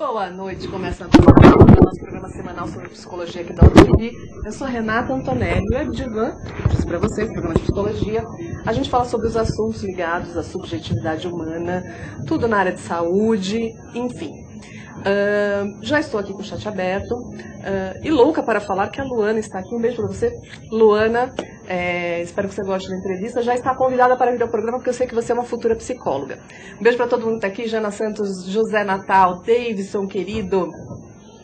Boa noite, começando o nosso programa semanal sobre psicologia aqui da UTV. Eu sou Renata Antonelli, é Divan, disse para você, programa de psicologia. A gente fala sobre os assuntos ligados à subjetividade humana, tudo na área de saúde, enfim. Já estou aqui com o chat aberto e louca para falar que a Luana está aqui. Um beijo para você, Luana. Espero que você goste da entrevista. Já está convidada para vir ao programa, porque eu sei que você é uma futura psicóloga. Um beijo para todo mundo que está aqui: Jana Santos, José Natal, Davidson, querido,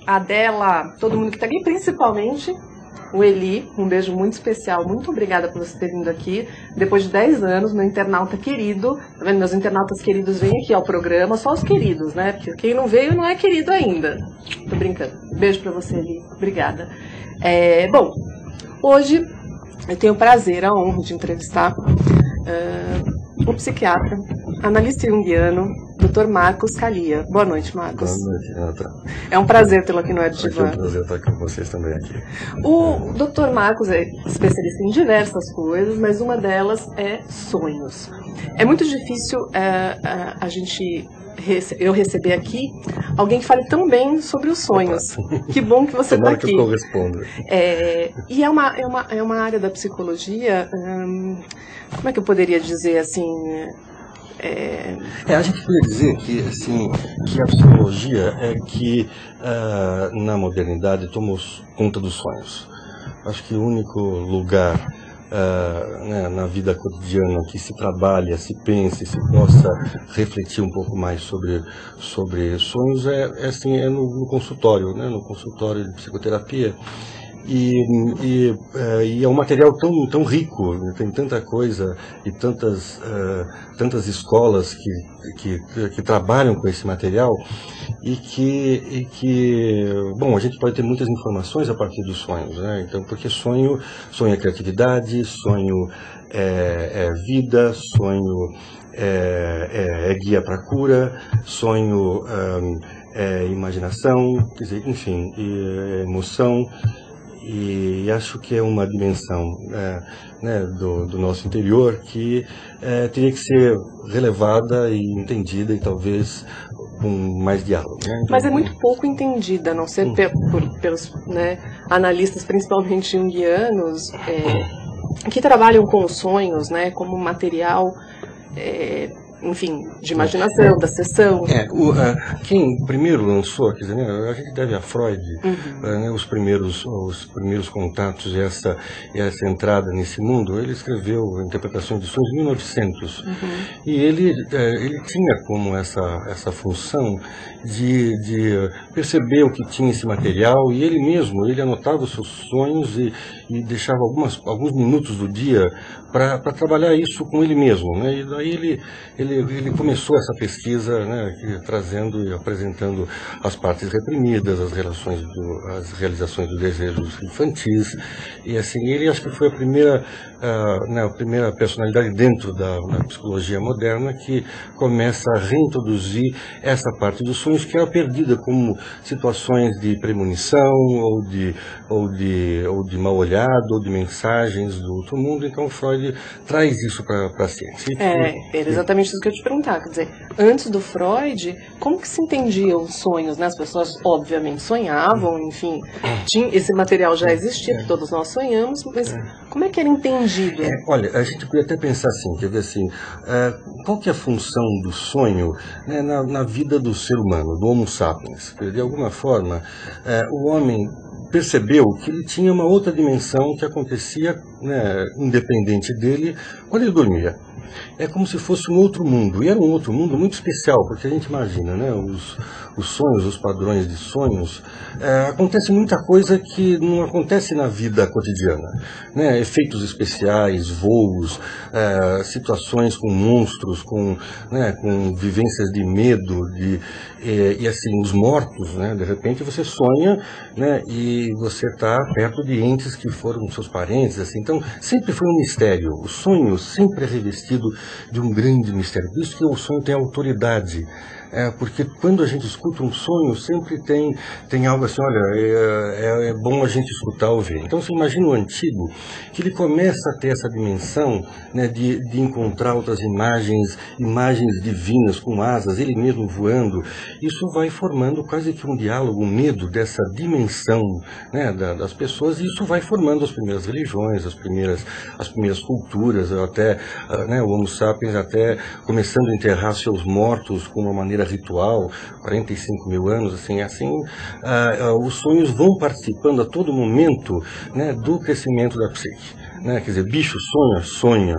Adela, todo mundo que está aqui, principalmente o Eli. Um beijo muito especial. Muito obrigada por você ter vindo aqui. Depois de 10 anos, meu internauta querido. Tá vendo? Meus internautas queridos vêm aqui ao programa. Só os queridos, né? Porque quem não veio não é querido ainda. Tô brincando. Beijo pra você, Eli. Obrigada. Bom, hoje eu tenho o prazer, a honra de entrevistar o psiquiatra, analista junguiano, Dr. Marcos Kalia. Boa noite, Marcos. Boa noite, Renata. É um prazer tê-lo aqui no Eddivan. É um prazer estar com vocês também aqui. O Dr. Marcos é especialista em diversas coisas, mas uma delas é sonhos. É muito difícil eu receber aqui alguém que fale tão bem sobre os sonhos. Que bom que você está aqui. Que eu correspondo. E é uma área da psicologia, como é que eu poderia dizer assim... A gente poderia dizer que, assim, que a psicologia é que na modernidade tomou conta dos sonhos. Acho que o único lugar na vida cotidiana que se trabalha, se pense, se possa refletir um pouco mais sobre sonhos é no consultório, né? No consultório de psicoterapia. E é um material tão rico, tem tanta coisa e tantas escolas que trabalham com esse material e que bom, a gente pode ter muitas informações a partir dos sonhos, né? Então, porque sonho é criatividade, sonho é vida, sonho é guia para cura, sonho é imaginação, quer dizer, enfim, é emoção. E acho que é uma dimensão do nosso interior que teria que ser relevada e entendida e talvez com mais diálogo. Né? Então, mas é muito pouco entendida, a não ser pelos analistas, principalmente junguianos, que trabalham com os sonhos, né, como material... enfim, de imaginação, da sessão. Quem primeiro lançou, quer dizer, a gente deve a Freud, os primeiros contatos e essa entrada nesse mundo. Ele escreveu Interpretações de Sonhos em 1900. E ele tinha como essa função de perceber o que tinha esse material, e ele anotava os seus sonhos e deixava alguns minutos do dia para trabalhar isso com ele mesmo, né? E daí ele começou essa pesquisa, né, trazendo e apresentando as partes reprimidas, as realizações dos desejos infantis, e assim, ele acho que foi a primeira personalidade dentro da psicologia moderna que começa a reintroduzir essa parte dos sonhos que era perdida como situações de premonição, ou de mal olhado, ou de mensagens do outro mundo. Então Freud traz isso para a ciência. Era exatamente isso que eu te perguntar, quer dizer, antes do Freud, como que se entendiam os sonhos, né? As pessoas, obviamente, sonhavam, enfim, esse material já existia, que todos nós sonhamos, mas como é que era entendido? Olha, a gente podia até pensar assim, quer dizer assim, qual que é a função do sonho, né, na vida do ser humano, do Homo sapiens? De alguma forma, o homem percebeu que ele tinha uma outra dimensão que acontecia, né, independente dele, quando ele dormia. É como se fosse um outro mundo, e era um outro mundo muito especial, porque a gente imagina, né, os sonhos, os padrões de sonhos, acontece muita coisa que não acontece na vida cotidiana, né, efeitos especiais, voos, situações com monstros, com vivências de medo, e assim, os mortos, né, de repente você sonha, né, e você está perto de entes que foram seus parentes, assim, então sempre foi um mistério, o sonho sempre é revestido de um grande mistério. Por isso que o sonho tem autoridade, porque quando a gente escuta um sonho, sempre tem algo assim, olha, é bom a gente escutar ou ver. Então, você imagina o antigo, que ele começa a ter essa dimensão, né, de encontrar outras imagens divinas com asas, ele mesmo voando. Isso vai formando quase que um diálogo, um medo dessa dimensão, né, das pessoas, e isso vai formando as primeiras religiões, as primeiras culturas, até né, o Homo sapiens até começando a enterrar seus mortos com uma maneira ritual, 45 mil anos, assim, os sonhos vão participando a todo momento, né, do crescimento da psique. Né? Quer dizer, bicho sonha,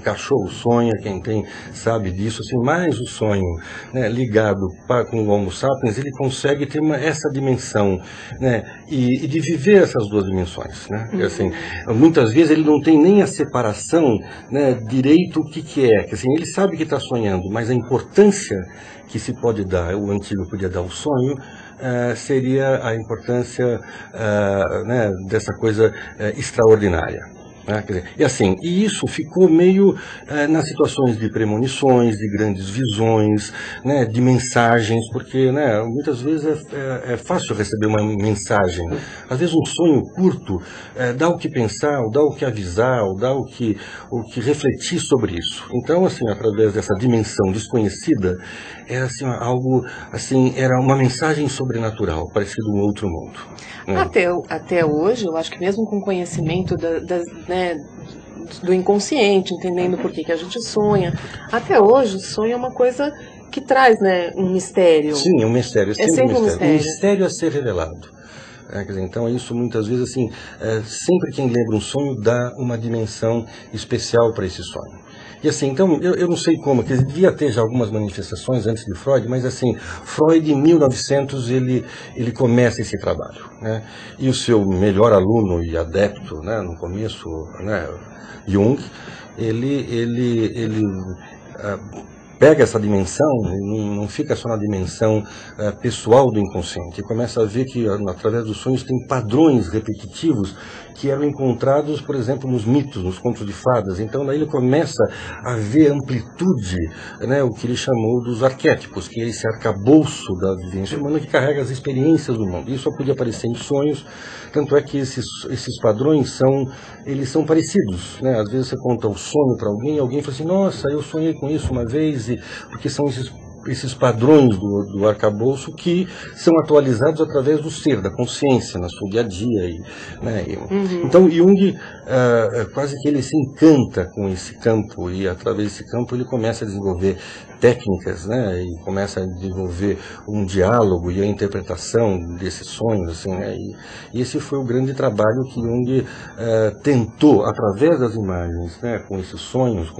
cachorro sonha, quem tem sabe disso, assim, mas o sonho, né, ligado com o Homo sapiens, ele consegue ter essa dimensão, né, e de viver essas duas dimensões, né? Assim, muitas vezes ele não tem nem a separação, né, direito o que é, que assim, ele sabe que está sonhando, mas a importância que se pode dar, o antigo podia dar ao sonho, seria a importância né, dessa coisa extraordinária. Quer dizer, e isso ficou meio nas situações de premonições, de grandes visões, né, de mensagens, porque, né, muitas vezes é fácil receber uma mensagem. Às vezes um sonho curto dá o que pensar, ou dá o que avisar, ou dá o que refletir sobre isso. Então, assim, através dessa dimensão desconhecida, era assim, algo, assim, era uma mensagem sobrenatural, parecido um outro mundo. Né? Até hoje, eu acho que mesmo com conhecimento né, do inconsciente, entendendo por que a gente sonha, até hoje o sonho é uma coisa que traz, né, um mistério. Sim, é um mistério. É sempre um mistério. Um mistério a ser revelado. Quer dizer, então isso muitas vezes, assim, sempre quem lembra um sonho dá uma dimensão especial para esse sonho. E assim, então, eu não sei como, que devia ter já algumas manifestações antes de Freud, mas assim, Freud em 1900 ele começa esse trabalho, né? E o seu melhor aluno e adepto, né, no começo, né, Jung, ele pega essa dimensão, não fica só na dimensão pessoal do inconsciente, e começa a ver que através dos sonhos tem padrões repetitivos que eram encontrados, por exemplo, nos mitos, nos contos de fadas. Então daí ele começa a ver amplitude, né, o que ele chamou dos arquétipos, que é esse arcabouço da vivência humana que carrega as experiências do mundo. Isso só podia aparecer em sonhos, tanto é que esses padrões eles são parecidos, né? Às vezes você conta o sonho para alguém e alguém fala assim, nossa, eu sonhei com isso uma vez, porque são esses padrões do arcabouço que são atualizados através do ser, da consciência, no seu dia a dia. Né? Então Jung, quase que ele se encanta com esse campo, e através desse campo ele começa a desenvolver técnicas, né? E começa a desenvolver um diálogo e a interpretação desses sonhos, assim, né? E esse foi o grande trabalho que Jung tentou, através das imagens, né, com esses sonhos,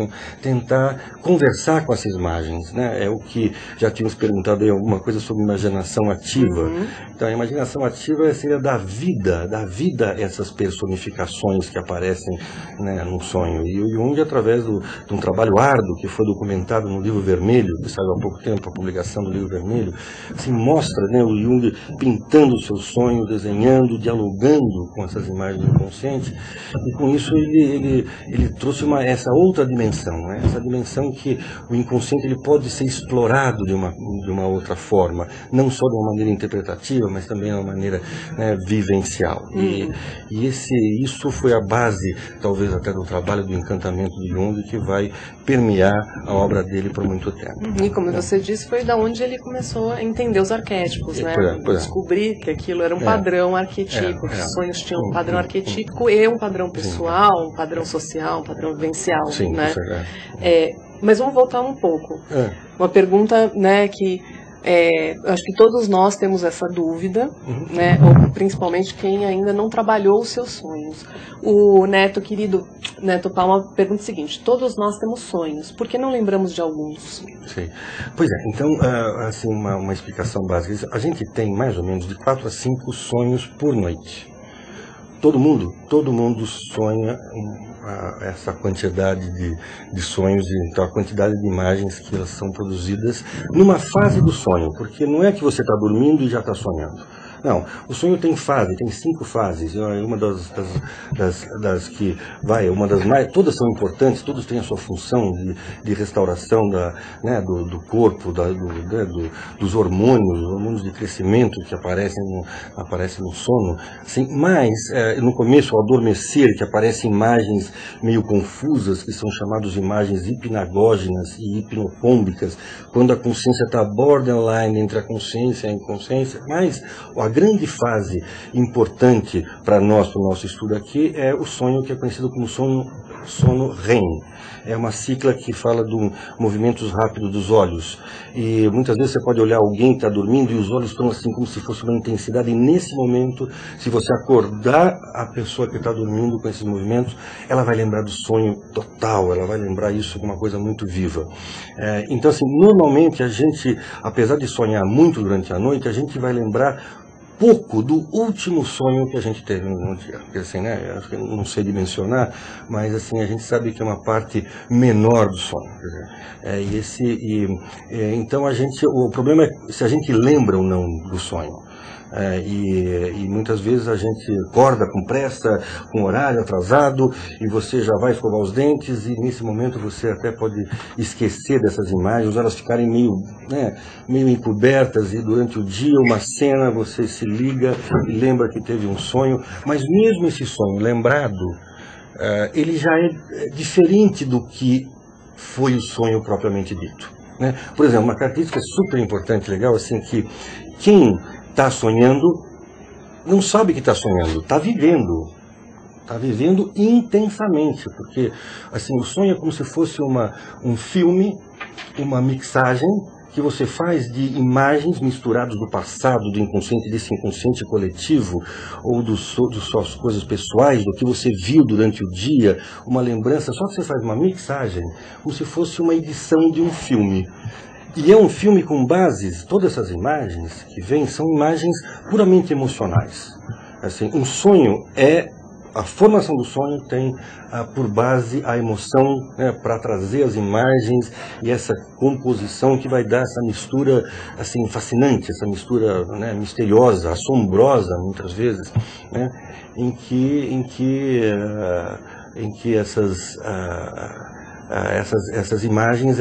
tentar conversar com essas imagens, né? É o que já tínhamos perguntado aí alguma coisa sobre imaginação ativa. Então a imaginação ativa seria dar vida a essas personificações que aparecem, né, num sonho. E o Jung, através de um trabalho árduo que foi documentado no Livro Vermelho, que saiu há pouco tempo, a publicação do Livro Vermelho, assim, mostra, né, o Jung pintando o seu sonho, desenhando, dialogando com essas imagens do inconsciente, e com isso ele trouxe essa outra dimensão, né, essa dimensão que o inconsciente ele pode ser explorado de uma outra forma, não só de uma maneira interpretativa, mas também de uma maneira, né, vivencial. E isso foi a base, talvez até do trabalho do encantamento de Jung, que vai permear a obra dele por muito tempo. E como você disse, foi da onde ele começou a entender os arquétipos, né? Descobrir que aquilo era um padrão arquetípico, que os sonhos tinham um padrão arquetípico e um padrão pessoal, um padrão social, um padrão vivencial, sim, né? Mas vamos voltar um pouco. Uma pergunta, né, que acho que todos nós temos essa dúvida, né, ou principalmente quem ainda não trabalhou os seus sonhos. O Neto, querido Neto Palma, pergunta o seguinte: todos nós temos sonhos, por que não lembramos de alguns? Sim. Pois é, então, assim, uma explicação básica. A gente tem mais ou menos de 4 a 5 sonhos por noite. Todo mundo sonha essa quantidade de sonhos, então a quantidade de imagens que elas são produzidas numa fase do sonho, porque não é que você está dormindo e já está sonhando. Não, o sonho tem fase, tem 5 fases. Uma das que vai, uma das mais, todas são importantes, todas têm a sua função de restauração do corpo, dos hormônios de crescimento que aparecem no sono. Assim, mas, no começo, ao adormecer, que aparecem imagens meio confusas, que são chamadas de imagens hipnagógenas e hipnopômbicas, quando a consciência está borderline entre a consciência e a inconsciência. Mas a grande fase importante para nós, para o nosso estudo aqui, é o sonho que é conhecido como sono REM. É uma sigla que fala de movimentos rápidos dos olhos. E muitas vezes você pode olhar alguém que está dormindo e os olhos estão assim como se fosse uma intensidade. E nesse momento, se você acordar a pessoa que está dormindo com esses movimentos, ela vai lembrar do sonho total, ela vai lembrar isso como uma coisa muito viva. Então, assim, normalmente a gente, apesar de sonhar muito durante a noite, a gente vai lembrar pouco do último sonho que a gente teve no dia. Porque, assim, acho que não sei dimensionar, mas assim, a gente sabe que é uma parte menor do sonho. Quer dizer, então o problema é se a gente lembra ou não do sonho. E muitas vezes a gente acorda com pressa, com horário atrasado, e você já vai escovar os dentes, e nesse momento você até pode esquecer dessas imagens, elas ficarem meio encobertas, e durante o dia, uma cena, você se liga e lembra que teve um sonho, mas mesmo esse sonho lembrado, ele já é diferente do que foi o sonho propriamente dito. Por exemplo, uma característica super importante, legal, assim, que quem está sonhando não sabe que está sonhando, está vivendo intensamente, porque assim, o sonho é como se fosse um filme, uma mixagem que você faz de imagens misturadas do passado, do inconsciente, desse inconsciente coletivo, ou das suas coisas pessoais, do que você viu durante o dia, uma lembrança, só que você faz uma mixagem, como se fosse uma edição de um filme. E é um filme com bases, todas essas imagens que vêm são imagens puramente emocionais. Assim, um sonho a formação do sonho tem por base a emoção, para trazer as imagens e essa composição que vai dar essa mistura assim fascinante, essa mistura misteriosa, assombrosa muitas vezes, em que essas imagens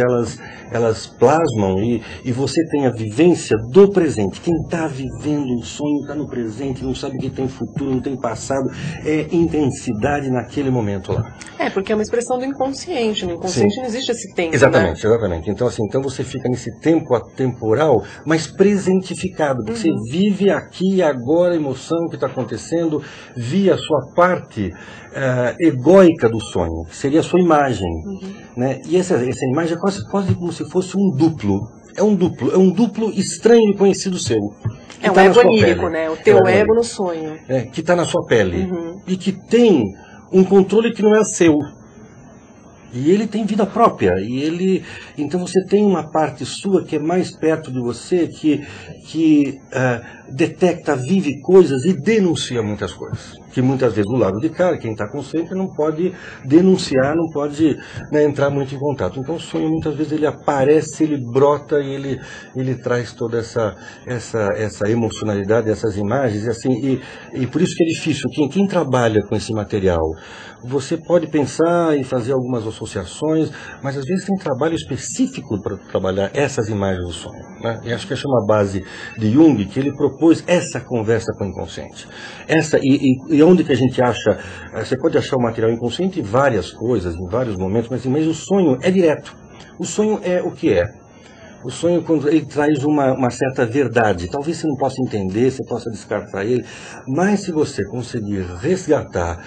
elas plasmam e você tem a vivência do presente. Quem está vivendo um sonho está no presente, não sabe que tem futuro, não tem passado, é intensidade naquele momento lá. Porque é uma expressão do inconsciente. No inconsciente Sim. Não existe esse tempo. Exatamente. Então, assim, você fica nesse tempo atemporal, mas presentificado, porque você vive aqui e agora a emoção que está acontecendo via a sua parte egóica do sonho, que seria a sua imagem. E essa imagem é quase como se fosse um duplo. É um duplo estranho e conhecido seu. É um ego onírico, O teu ego no sonho. Que está na sua pele. E que tem um controle que não é seu. E ele tem vida própria. Então você tem uma parte sua que é mais perto de você, que detecta, vive coisas e denuncia muitas coisas. Que muitas vezes do lado de cá, quem está consciente não pode denunciar, não pode entrar muito em contato. Então o sonho muitas vezes ele aparece, ele brota e ele traz toda essa emocionalidade, essas imagens, e assim, e por isso que é difícil. Quem trabalha com esse material, você pode pensar e fazer algumas associações, mas às vezes tem trabalho específico para trabalhar essas imagens do sonho. E acho que essa é uma base de Jung, que ele propôs essa conversa com o inconsciente. E onde que a gente acha, você pode achar o material inconsciente em várias coisas, em vários momentos, mas o sonho é direto. O sonho é o que é. O sonho, quando ele traz uma certa verdade, talvez você não possa entender, você possa descartar ele, mas se você conseguir resgatar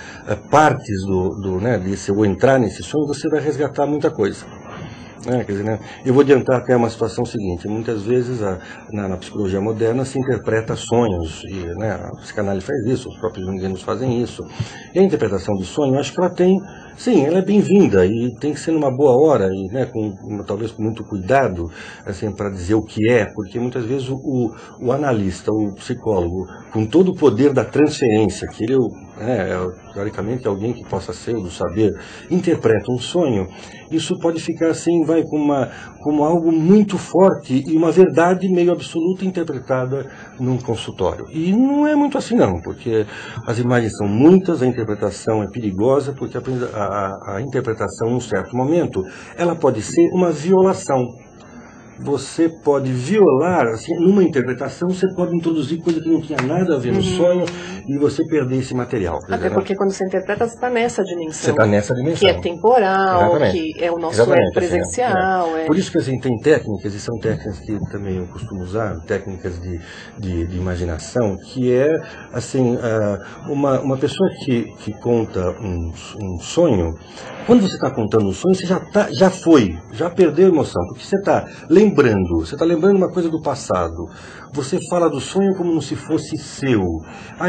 partes ou entrar nesse sonho, você vai resgatar muita coisa. Quer dizer, eu vou adiantar até uma situação seguinte: muitas vezes na psicologia moderna se interpreta sonhos, e a psicanálise faz isso, os próprios junguianos fazem isso, e a interpretação do sonho, eu acho que ela tem, sim, ela é bem-vinda, e tem que ser numa boa hora, e talvez com muito cuidado, assim, para dizer o que é, porque muitas vezes o analista, o psicólogo, com todo o poder da transferência, que ele né, teoricamente alguém que possa ser do saber, interpreta um sonho, isso pode ficar assim, como algo muito forte e uma verdade meio absoluta interpretada num consultório. E não é muito assim não, porque as imagens são muitas, a interpretação é perigosa, porque a interpretação, num certo momento, ela pode ser uma violação. Você pode violar, assim, numa interpretação, você pode introduzir coisa que não tinha nada a ver no sonho e você perder esse material. Até porque quando você interpreta, você está nessa dimensão. Você está nessa dimensão. Que é temporal, que é o nosso ego presencial. Por isso que assim, tem técnicas, e são técnicas que também eu costumo usar, técnicas de imaginação, que é, assim, uma pessoa que conta um sonho, quando você está contando um sonho, você já perdeu a emoção, porque você está lembrando uma coisa do passado. Você fala do sonho como se fosse seu.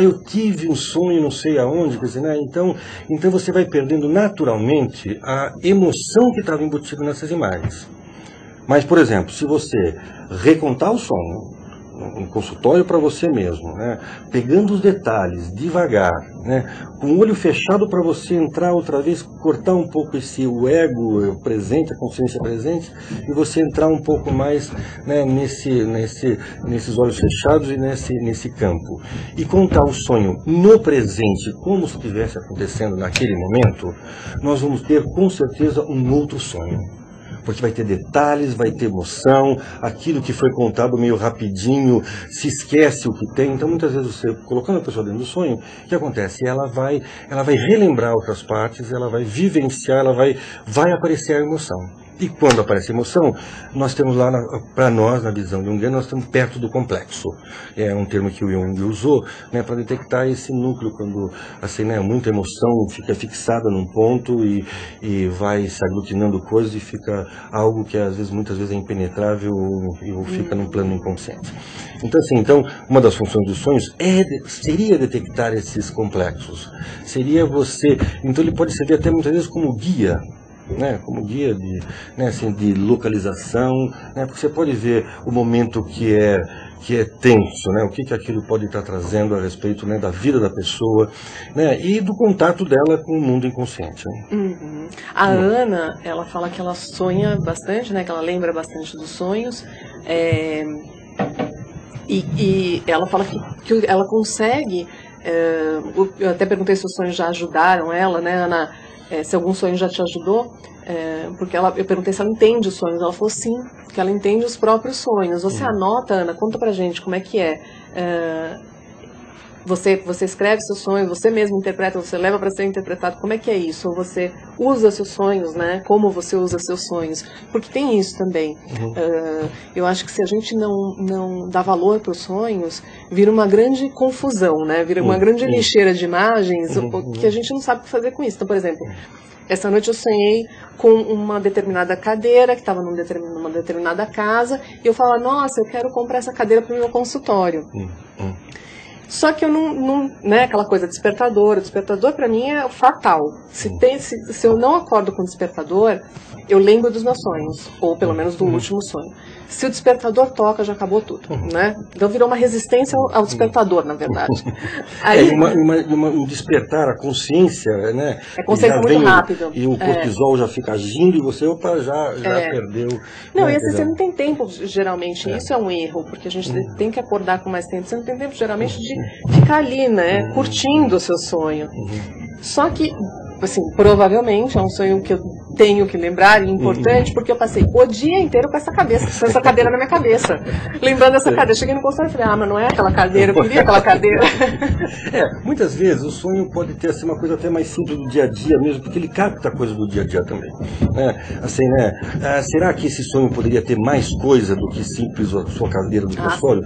Eu tive um sonho não sei aonde, quer dizer, né? Então você vai perdendo naturalmente a emoção que estava embutida nessas imagens. Mas, por exemplo, se você recontar o sonho, um consultório para você mesmo, né? Pegando os detalhes, devagar, né? Com o olho fechado para você entrar outra vez, cortar um pouco o ego presente, a consciência presente, e você entrar um pouco mais, né, nesses olhos fechados e nesse campo. E contar o sonho no presente, como se estivesse acontecendo naquele momento, nós vamos ter com certeza um outro sonho. Porque vai ter detalhes, vai ter emoção, aquilo que foi contado meio rapidinho, se esquece o que tem. Então, muitas vezes, você colocando a pessoa dentro do sonho, o que acontece? Ela vai relembrar outras partes, ela vai vivenciar, vai aparecer a emoção. E quando aparece a emoção, nós temos lá, para nós, na visão junguiana, nós estamos perto do complexo. É um termo que o Jung usou, né, para detectar esse núcleo, quando assim, né, muita emoção fica fixada num ponto e vai se aglutinando coisas e fica algo que muitas vezes é impenetrável ou fica num plano inconsciente. Então, assim, uma das funções dos sonhos seria detectar esses complexos. Seria você... Então ele pode servir até muitas vezes como guia, né, como guia de localização, né, porque você pode ver o momento que é tenso, né, o que aquilo pode estar trazendo a respeito, né, da vida da pessoa, né, e do contato dela com o mundo inconsciente. Né? Uhum. A Ana, ela fala que ela sonha bastante, né, que ela lembra bastante dos sonhos, e ela fala que ela consegue, eu até perguntei se os sonhos já ajudaram ela, né, Ana? Se algum sonho já te ajudou, porque eu perguntei se ela entende os sonhos, ela falou sim, que ela entende os próprios sonhos. Você anota, Ana, conta pra gente como é que é. Você escreve seus sonhos, você mesmo interpreta, você leva para ser interpretado, como é que é isso? Ou você usa seus sonhos, né? Como você usa seus sonhos? Porque tem isso também. Eu acho que se a gente não dá valor para os sonhos, vira uma grande confusão, né? Vira uma grande lixeira de imagens, que a gente não sabe o que fazer com isso. Então, por exemplo, essa noite eu sonhei com uma determinada cadeira que estava numa determinada casa, e eu falo, nossa, eu quero comprar essa cadeira para o meu consultório. Só que eu não, né, aquela coisa despertador. O despertador para mim é fatal. Se eu não acordo com o despertador, eu lembro dos meus sonhos, ou pelo menos do último sonho. Se o despertador toca, já acabou tudo, né? Então virou uma resistência ao despertador, na verdade. Aí, um despertar, a consciência, né? É consciência muito rápido. E o cortisol já fica agindo e você, já perdeu. Não, e assim, você não tem tempo, geralmente. Isso é um erro, porque a gente tem que acordar com mais tempo. Você não tem tempo, geralmente, de ficar ali, né? Curtindo o seu sonho. Só que, assim, provavelmente é um sonho que eu tenho que lembrar, e importante, porque eu passei o dia inteiro com essa cadeira na minha cabeça. Lembrando essa cadeira. Cheguei no consultório e falei, mas não é aquela cadeira, eu queria aquela cadeira. Muitas vezes o sonho pode ter assim, uma coisa até mais simples do dia a dia mesmo, porque ele capta coisa do dia a dia também. Assim, né? Será que esse sonho poderia ter mais coisa do que simples a sua cadeira do consultório?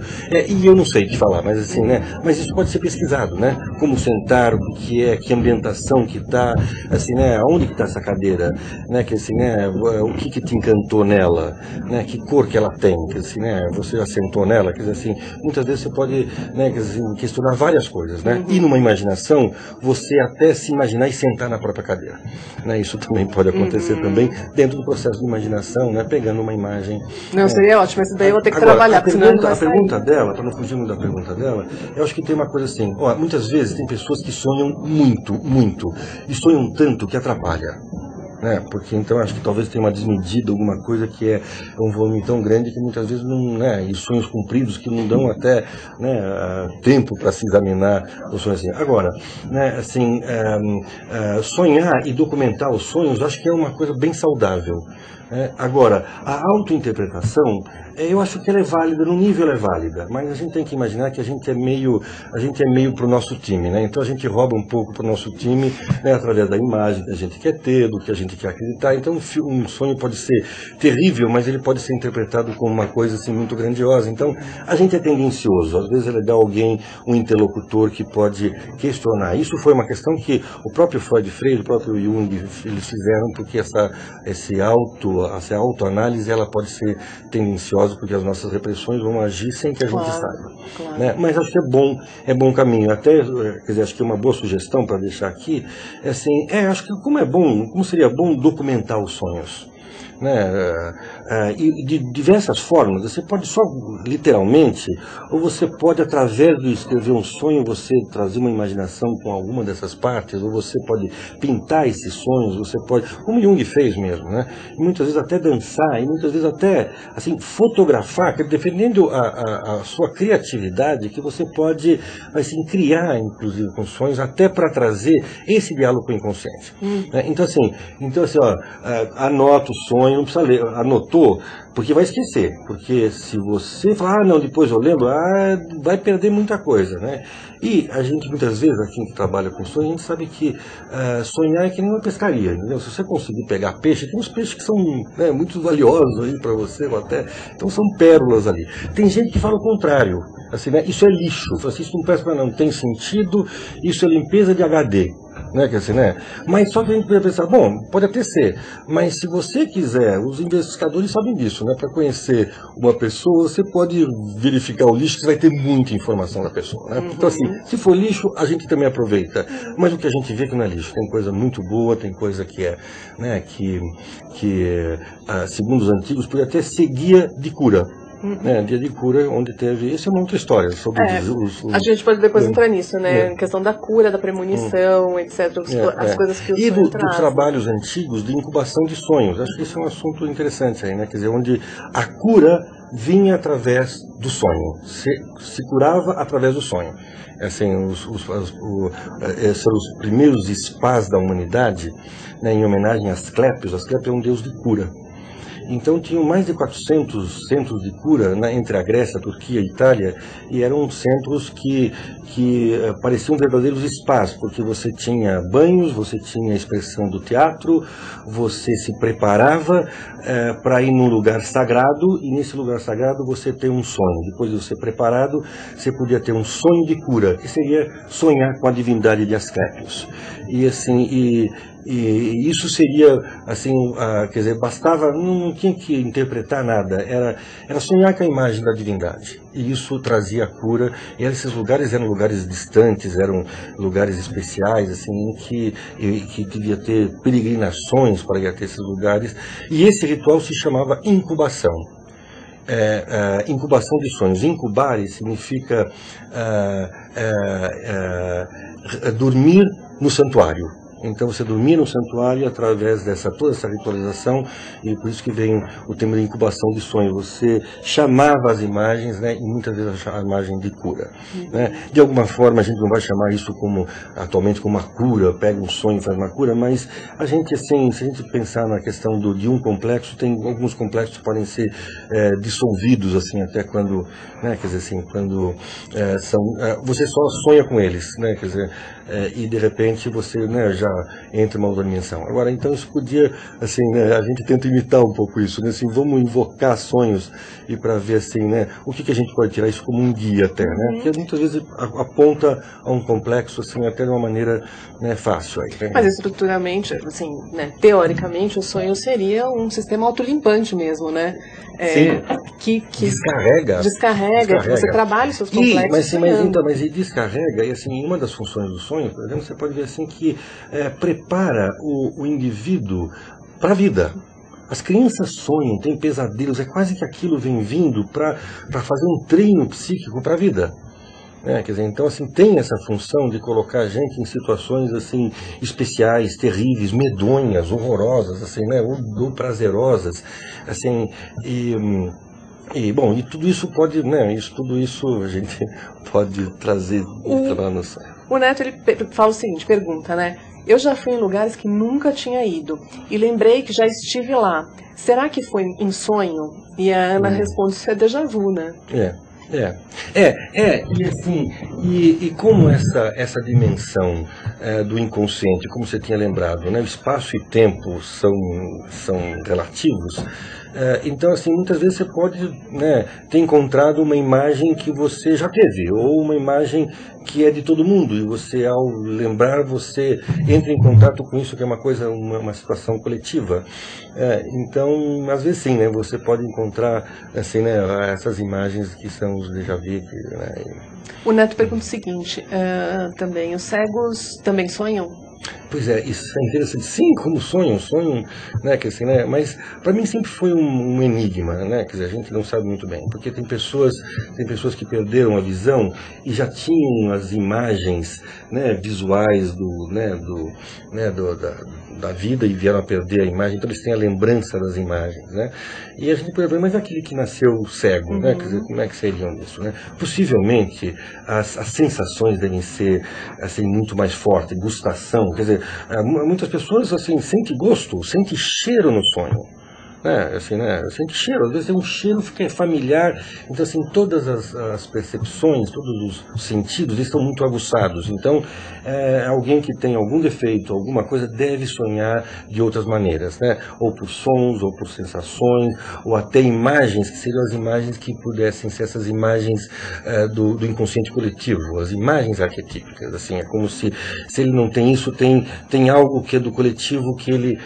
E eu não sei te falar, mas assim, né? Mas isso pode ser pesquisado, né? Como sentar, o que é, que ambientação que está, assim, né? Aonde que está essa cadeira? né, que assim, né, o que te encantou nela, né, que cor que ela tem, que assim, né, você assentou nela, quer dizer assim, muitas vezes você pode, né, quer dizer, questionar várias coisas, né, e numa imaginação, você até se imaginar e sentar na própria cadeira, né, isso também pode acontecer também dentro do processo de imaginação, né, pegando uma imagem. Não, seria ótimo, mas daí eu vou ter que Agora, trabalhar, porque senão não vai a sair. pergunta dela, para não fugir muito da pergunta dela, eu acho que tem uma coisa assim, ó, muitas vezes tem pessoas que sonham muito, e sonham tanto que atrapalha. Né? Porque então acho que talvez tenha uma desmedida, alguma coisa que é um volume tão grande que muitas vezes não, né, e sonhos cumpridos que não dão até, né, tempo para se examinar os sonhos assim. Agora, né, assim, sonhar e documentar os sonhos acho que é uma coisa bem saudável. Agora, a autointerpretação, eu acho que ela é válida, no nível ela é válida, mas a gente tem que imaginar que a gente é meio para o nosso time, né? Então a gente rouba um pouco para o nosso time, né, através da imagem que a gente quer ter, do que a gente quer acreditar. Então um sonho pode ser terrível, mas ele pode ser interpretado como uma coisa assim muito grandiosa. Então a gente é tendencioso, às vezes é legal alguém, um interlocutor que pode questionar. Isso foi uma questão que o próprio Freud Frege, o próprio Jung, eles fizeram, porque essa autoanálise ela pode ser tendenciosa, porque as nossas repressões vão agir sem que a gente saiba. Claro. Né? Mas acho que é bom caminho. Até, quer dizer, acho que uma boa sugestão para deixar aqui é assim, acho que como seria bom documentar os sonhos. Né? E de diversas formas, você pode só literalmente, ou você pode através de escrever um sonho, você trazer uma imaginação com alguma dessas partes, ou você pode pintar esses sonhos, você pode, como Jung fez mesmo, né? E muitas vezes até dançar, e muitas vezes até assim, fotografar, defendendo a sua criatividade, que você pode assim, criar, inclusive, com sonhos, até para trazer esse diálogo com o inconsciente. Então assim, ó, anota o sonho, não precisa ler, anotou, porque vai esquecer, porque se você falar, não, depois eu lembro, vai perder muita coisa, né? E a gente, muitas vezes, aqui que trabalha com sonho, a gente sabe que sonhar é que nem uma pescaria, entendeu? Se você conseguir pegar peixe, tem uns peixes que são, né, muito valiosos aí para você, ou até, então são pérolas ali. Tem gente que fala o contrário, assim, né? Isso é lixo, assim, isso não presta para não tem sentido, isso é limpeza de HD. Né, que assim, né? Mas só que a gente pode pensar, bom, pode até ser, mas se você quiser, os investigadores sabem disso, né? Para conhecer uma pessoa, você pode verificar o lixo, que você vai ter muita informação da pessoa, né? Então assim, se for lixo, a gente também aproveita, mas o que a gente vê que não é lixo, tem coisa muito boa, tem coisa que é, né, que segundo os antigos, podia até ser guia de cura. Dia de cura, onde teve. Isso é uma outra história sobre a gente pode depois entrar nisso, né? Em questão da cura, da premonição, etc. As coisas que o sonho dos traz. trabalhos antigos de incubação de sonhos. Acho que isso é um assunto interessante aí, né? Quer dizer, onde a cura vinha através do sonho, se curava através do sonho. Assim, esses eram os primeiros spas da humanidade, né, em homenagem a Asclépios. Asclépios é um deus de cura. Então tinham mais de 400 centros de cura, né, entre a Grécia, a Turquia e a Itália, e eram centros que pareciam verdadeiros spas, porque você tinha banhos, você tinha a expressão do teatro, você se preparava para ir num lugar sagrado, e nesse lugar sagrado você tem um sonho. Depois de você preparado, você podia ter um sonho de cura, que seria sonhar com a divindade de Asclépios. E assim, e isso seria, assim, quer dizer, bastava, não tinha que interpretar nada, era sonhar com a imagem da divindade. E isso trazia a cura, e esses lugares eram lugares distantes, eram lugares especiais, assim, que devia ter peregrinações para ir até esses lugares. E esse ritual se chamava incubação. Incubação de sonhos. Incubar significa dormir no santuário. Então você dormia no santuário através toda essa ritualização, e por isso que vem o tema de incubação de sonho. Você chamava as imagens, né, e muitas vezes a imagem de cura. Né? De alguma forma a gente não vai chamar isso atualmente como uma cura, pega um sonho e faz uma cura, mas a gente, assim, se a gente pensar na questão de um complexo, tem alguns complexos que podem ser dissolvidos, assim, até quando, né, quer dizer assim, quando você só sonha com eles, né, quer dizer, e de repente você, né, já já entra uma outra dimensão. Agora, então isso podia, assim, né, a gente tenta imitar um pouco isso, né, assim, vamos invocar sonhos e para ver, assim, né, o que a gente pode tirar isso como um guia até, né, porque muitas vezes aponta a um complexo, assim, até de uma maneira, né, fácil. Aí, né? Mas estruturalmente, assim, né, teoricamente, o sonho seria um sistema autolimpante mesmo, né? Que descarrega, que você trabalha os seus complexos. Mas descarrega, e assim, uma das funções do sonho, por exemplo, você pode ver assim que prepara o indivíduo para a vida. As crianças sonham, têm pesadelos, é quase que aquilo vem vindo para fazer um treino psíquico para a vida. Quer dizer, então assim, tem essa função de colocar a gente em situações assim especiais, terríveis, medonhas, horrorosas, assim, né, ou prazerosas, assim, e tudo isso pode, né, tudo isso a gente pode trazer para a noção. O Neto, ele fala o seguinte, pergunta, né, eu já fui em lugares que nunca tinha ido e lembrei que já estive lá. Será que foi em sonho? E a Ana responde, isso é déjà vu, né? E assim, e como essa dimensão do inconsciente, como você tinha lembrado, né, espaço e tempo são relativos, então assim, muitas vezes você pode, né, ter encontrado uma imagem que você já teve, ou uma imagem que é de todo mundo, e você, ao lembrar, você entra em contato com isso, que é uma coisa, uma situação coletiva. Então, às vezes sim, né, você pode encontrar assim, né, essas imagens que são os déjà vu. Né? O Neto pergunta o seguinte, também, os cegos também sonham? Pois é, isso é interessante. Sim, como sonham, né, que assim, né, mas para mim sempre foi um enigma, né, quer dizer, a gente não sabe muito bem, porque tem pessoas que perderam a visão e já tinham as imagens, né, visuais da vida e vieram a perder a imagem, então eles têm a lembrança das imagens, né, e a gente pode ver, mas aquele que nasceu cego, né, quer dizer, como é que seriam isso, né? Possivelmente as sensações devem ser assim muito mais fortes, gustação. Quer dizer, muitas pessoas assim, sentem gosto, sentem cheiro no sonho. Assim, né? Sente cheiro, às vezes é um cheiro que é familiar. Então, assim, todas as percepções, todos os sentidos estão muito aguçados. Então, alguém que tem algum defeito, alguma coisa, deve sonhar de outras maneiras, né? Ou por sons, ou por sensações, ou até imagens, que seriam as imagens que pudessem ser essas imagens do inconsciente coletivo, as imagens arquetípicas. Assim, é como se ele não tem isso, tem algo que é do coletivo que ele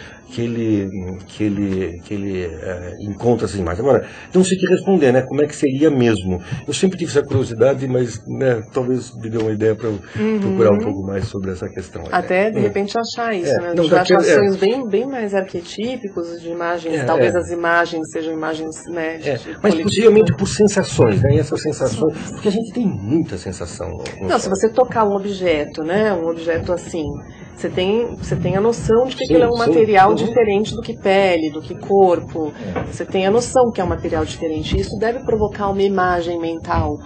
encontra essas imagens. Agora, então você tem que responder, né? Como é que seria mesmo? Eu sempre tive essa curiosidade, mas, né, talvez me dê uma ideia para eu procurar um pouco mais sobre essa questão. Até, de repente, achar isso, né? Achar sonhos bem mais arquetípicos, de imagens, talvez as imagens sejam imagens, né, mas possivelmente por sensações, né? E essas sensações, porque a gente tem muita sensação. Não, se você tocar um objeto, né? Um objeto assim, você tem a noção de que aquilo é um material diferente do que pele, do que corpo. Você tem a noção que é um material diferente. Isso deve provocar uma imagem mental.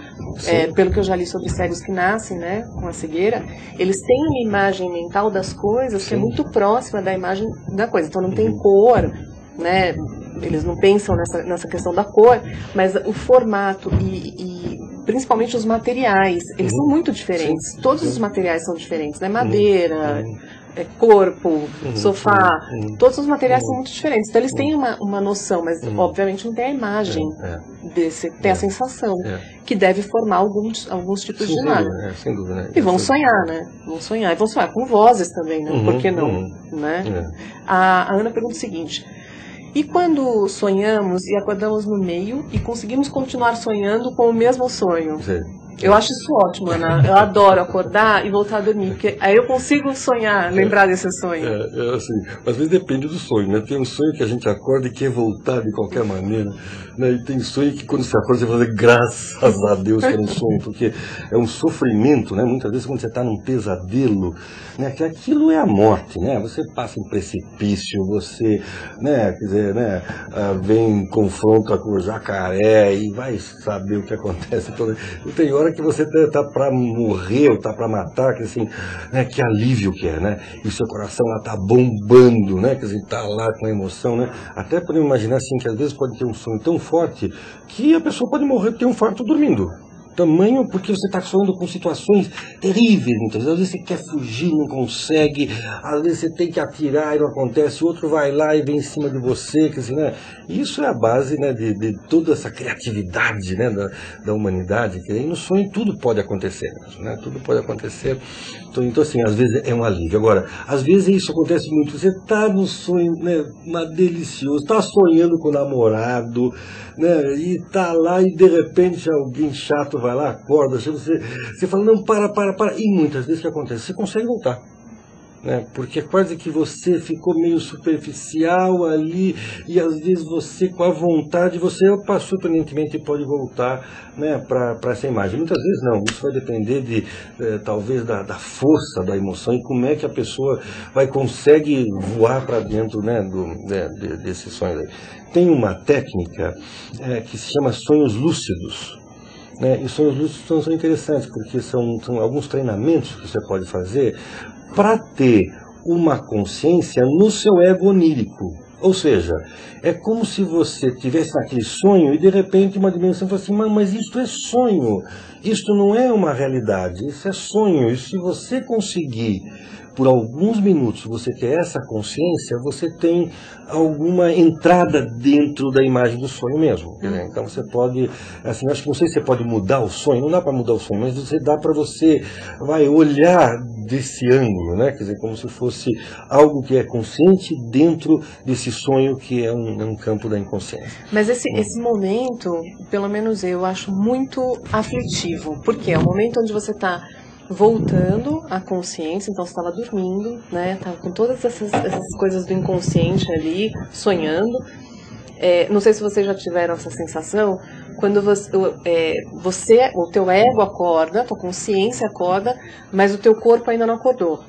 Pelo que eu já li sobre cegos que nascem, né, com a cegueira, eles têm uma imagem mental das coisas que é muito próxima da imagem da coisa. Então não tem cor, né? Eles não pensam nessa questão da cor, mas o formato e principalmente os materiais, eles são muito diferentes. Todos os materiais são diferentes, né? Madeira, corpo, sofá, todos os materiais são muito diferentes. Então eles têm uma noção, mas obviamente não tem a imagem tem a sensação, que deve formar alguns tipos de imagem. Sem dúvida, né? E vão sonhar, né? Vão sonhar. E vão sonhar com vozes também, né? Por que não? Né? A Ana pergunta o seguinte: e quando sonhamos e acordamos no meio e conseguimos continuar sonhando com o mesmo sonho? Sim. Eu acho isso ótimo, Ana. Eu adoro acordar e voltar a dormir, porque aí eu consigo sonhar, lembrar desse sonho. Assim, às vezes depende do sonho, né? Tem um sonho que a gente acorda e quer voltar de qualquer maneira, né? E tem sonho que quando você acorda você fala, graças a Deus que era um sonho, porque é um sofrimento, né? Muitas vezes quando você está num pesadelo, né? Que aquilo é a morte, né? Você passa em precipício, você, né? Quer dizer, né? Vem, confronta com o jacaré e vai saber o que acontece. Então, tem hora que você tá para morrer ou tá para matar, que assim, né, que alívio que é, né? E o seu coração lá tá bombando, né? Quer dizer, tá lá com a emoção, né? Até podemos imaginar assim que às vezes pode ter um sonho tão forte que a pessoa pode morrer de ter um infarto dormindo. tamanho porque você está sonhando com situações terríveis, muitas vezes. Às vezes você quer fugir, não consegue, às vezes você tem que atirar e não acontece, o outro vai lá e vem em cima de você, quer dizer, né? Isso é a base, né, de toda essa criatividade, né, da humanidade, que aí no sonho tudo pode acontecer, né? Tudo pode acontecer. Então, assim, às vezes é um alívio. Agora, às vezes isso acontece muito, você está no sonho, né, delicioso, está sonhando com o namorado, né, e está lá e de repente alguém chato vai lá, acorda, você fala, não, para, e muitas vezes o que acontece? Você consegue voltar, né, porque quase que você ficou meio superficial ali, e às vezes você, com a vontade, você surpreendentemente pode voltar, né, para essa imagem. Muitas vezes não, isso vai depender talvez da força da emoção e como é que a pessoa consegue voar para dentro, né, desse sonho aí. Tem uma técnica que se chama sonhos lúcidos. Né? E sonhos lúcidos são interessantes, porque são alguns treinamentos que você pode fazer para ter uma consciência no seu ego onírico. Ou seja, é como se você tivesse naquele sonho e de repente uma dimensão fala assim, mas isto é sonho, isto não é uma realidade, isso é sonho. E se você conseguir, por alguns minutos, você ter essa consciência, você tem alguma entrada dentro da imagem do sonho mesmo. Né? Então você pode, assim, acho que não sei se você pode mudar o sonho, não dá para mudar o sonho, mas você dá para você olhar desse ângulo, né? Quer dizer, como se fosse algo que é consciente dentro desse sonho que é um campo da inconsciência. Mas esse momento, pelo menos eu acho muito aflitivo, porque é o momento onde você está voltando à consciência, então você estava dormindo, né? Tava com todas essas coisas do inconsciente ali, sonhando. Não sei se vocês já tiveram essa sensação, quando o teu ego acorda, tua consciência acorda, mas o teu corpo ainda não acordou.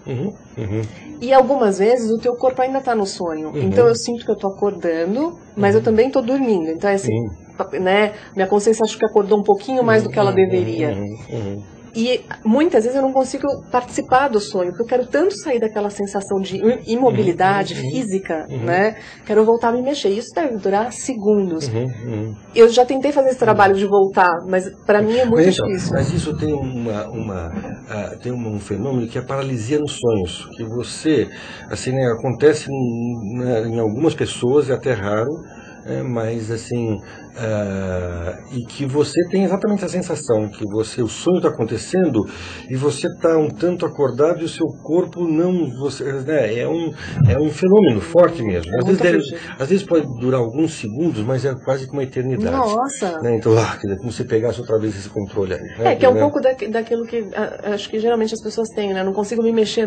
E algumas vezes o teu corpo ainda está no sonho. Então eu sinto que eu estou acordando, mas eu também estou dormindo. Então é assim, né? Minha consciência acho que acordou um pouquinho mais do que ela deveria. E muitas vezes eu não consigo participar do sonho, porque eu quero tanto sair daquela sensação de imobilidade física, né? Quero voltar a me mexer. Isso deve durar segundos. Eu já tentei fazer esse trabalho de voltar, mas para mim é muito difícil. Mas isso tem tem um fenômeno que é a paralisia nos sonhos, que você, assim, né, acontece em algumas pessoas, é até raro, mas assim, e que você tem exatamente a sensação que o sonho está acontecendo e você está um tanto acordado e o seu corpo não, né, é um fenômeno forte mesmo. Às vezes pode durar alguns segundos, mas é quase que uma eternidade. Nossa! Né? Então, como se pegasse outra vez esse controle aí. Né? Que é um pouco daquilo que acho que geralmente as pessoas têm, né? Não consigo me mexer,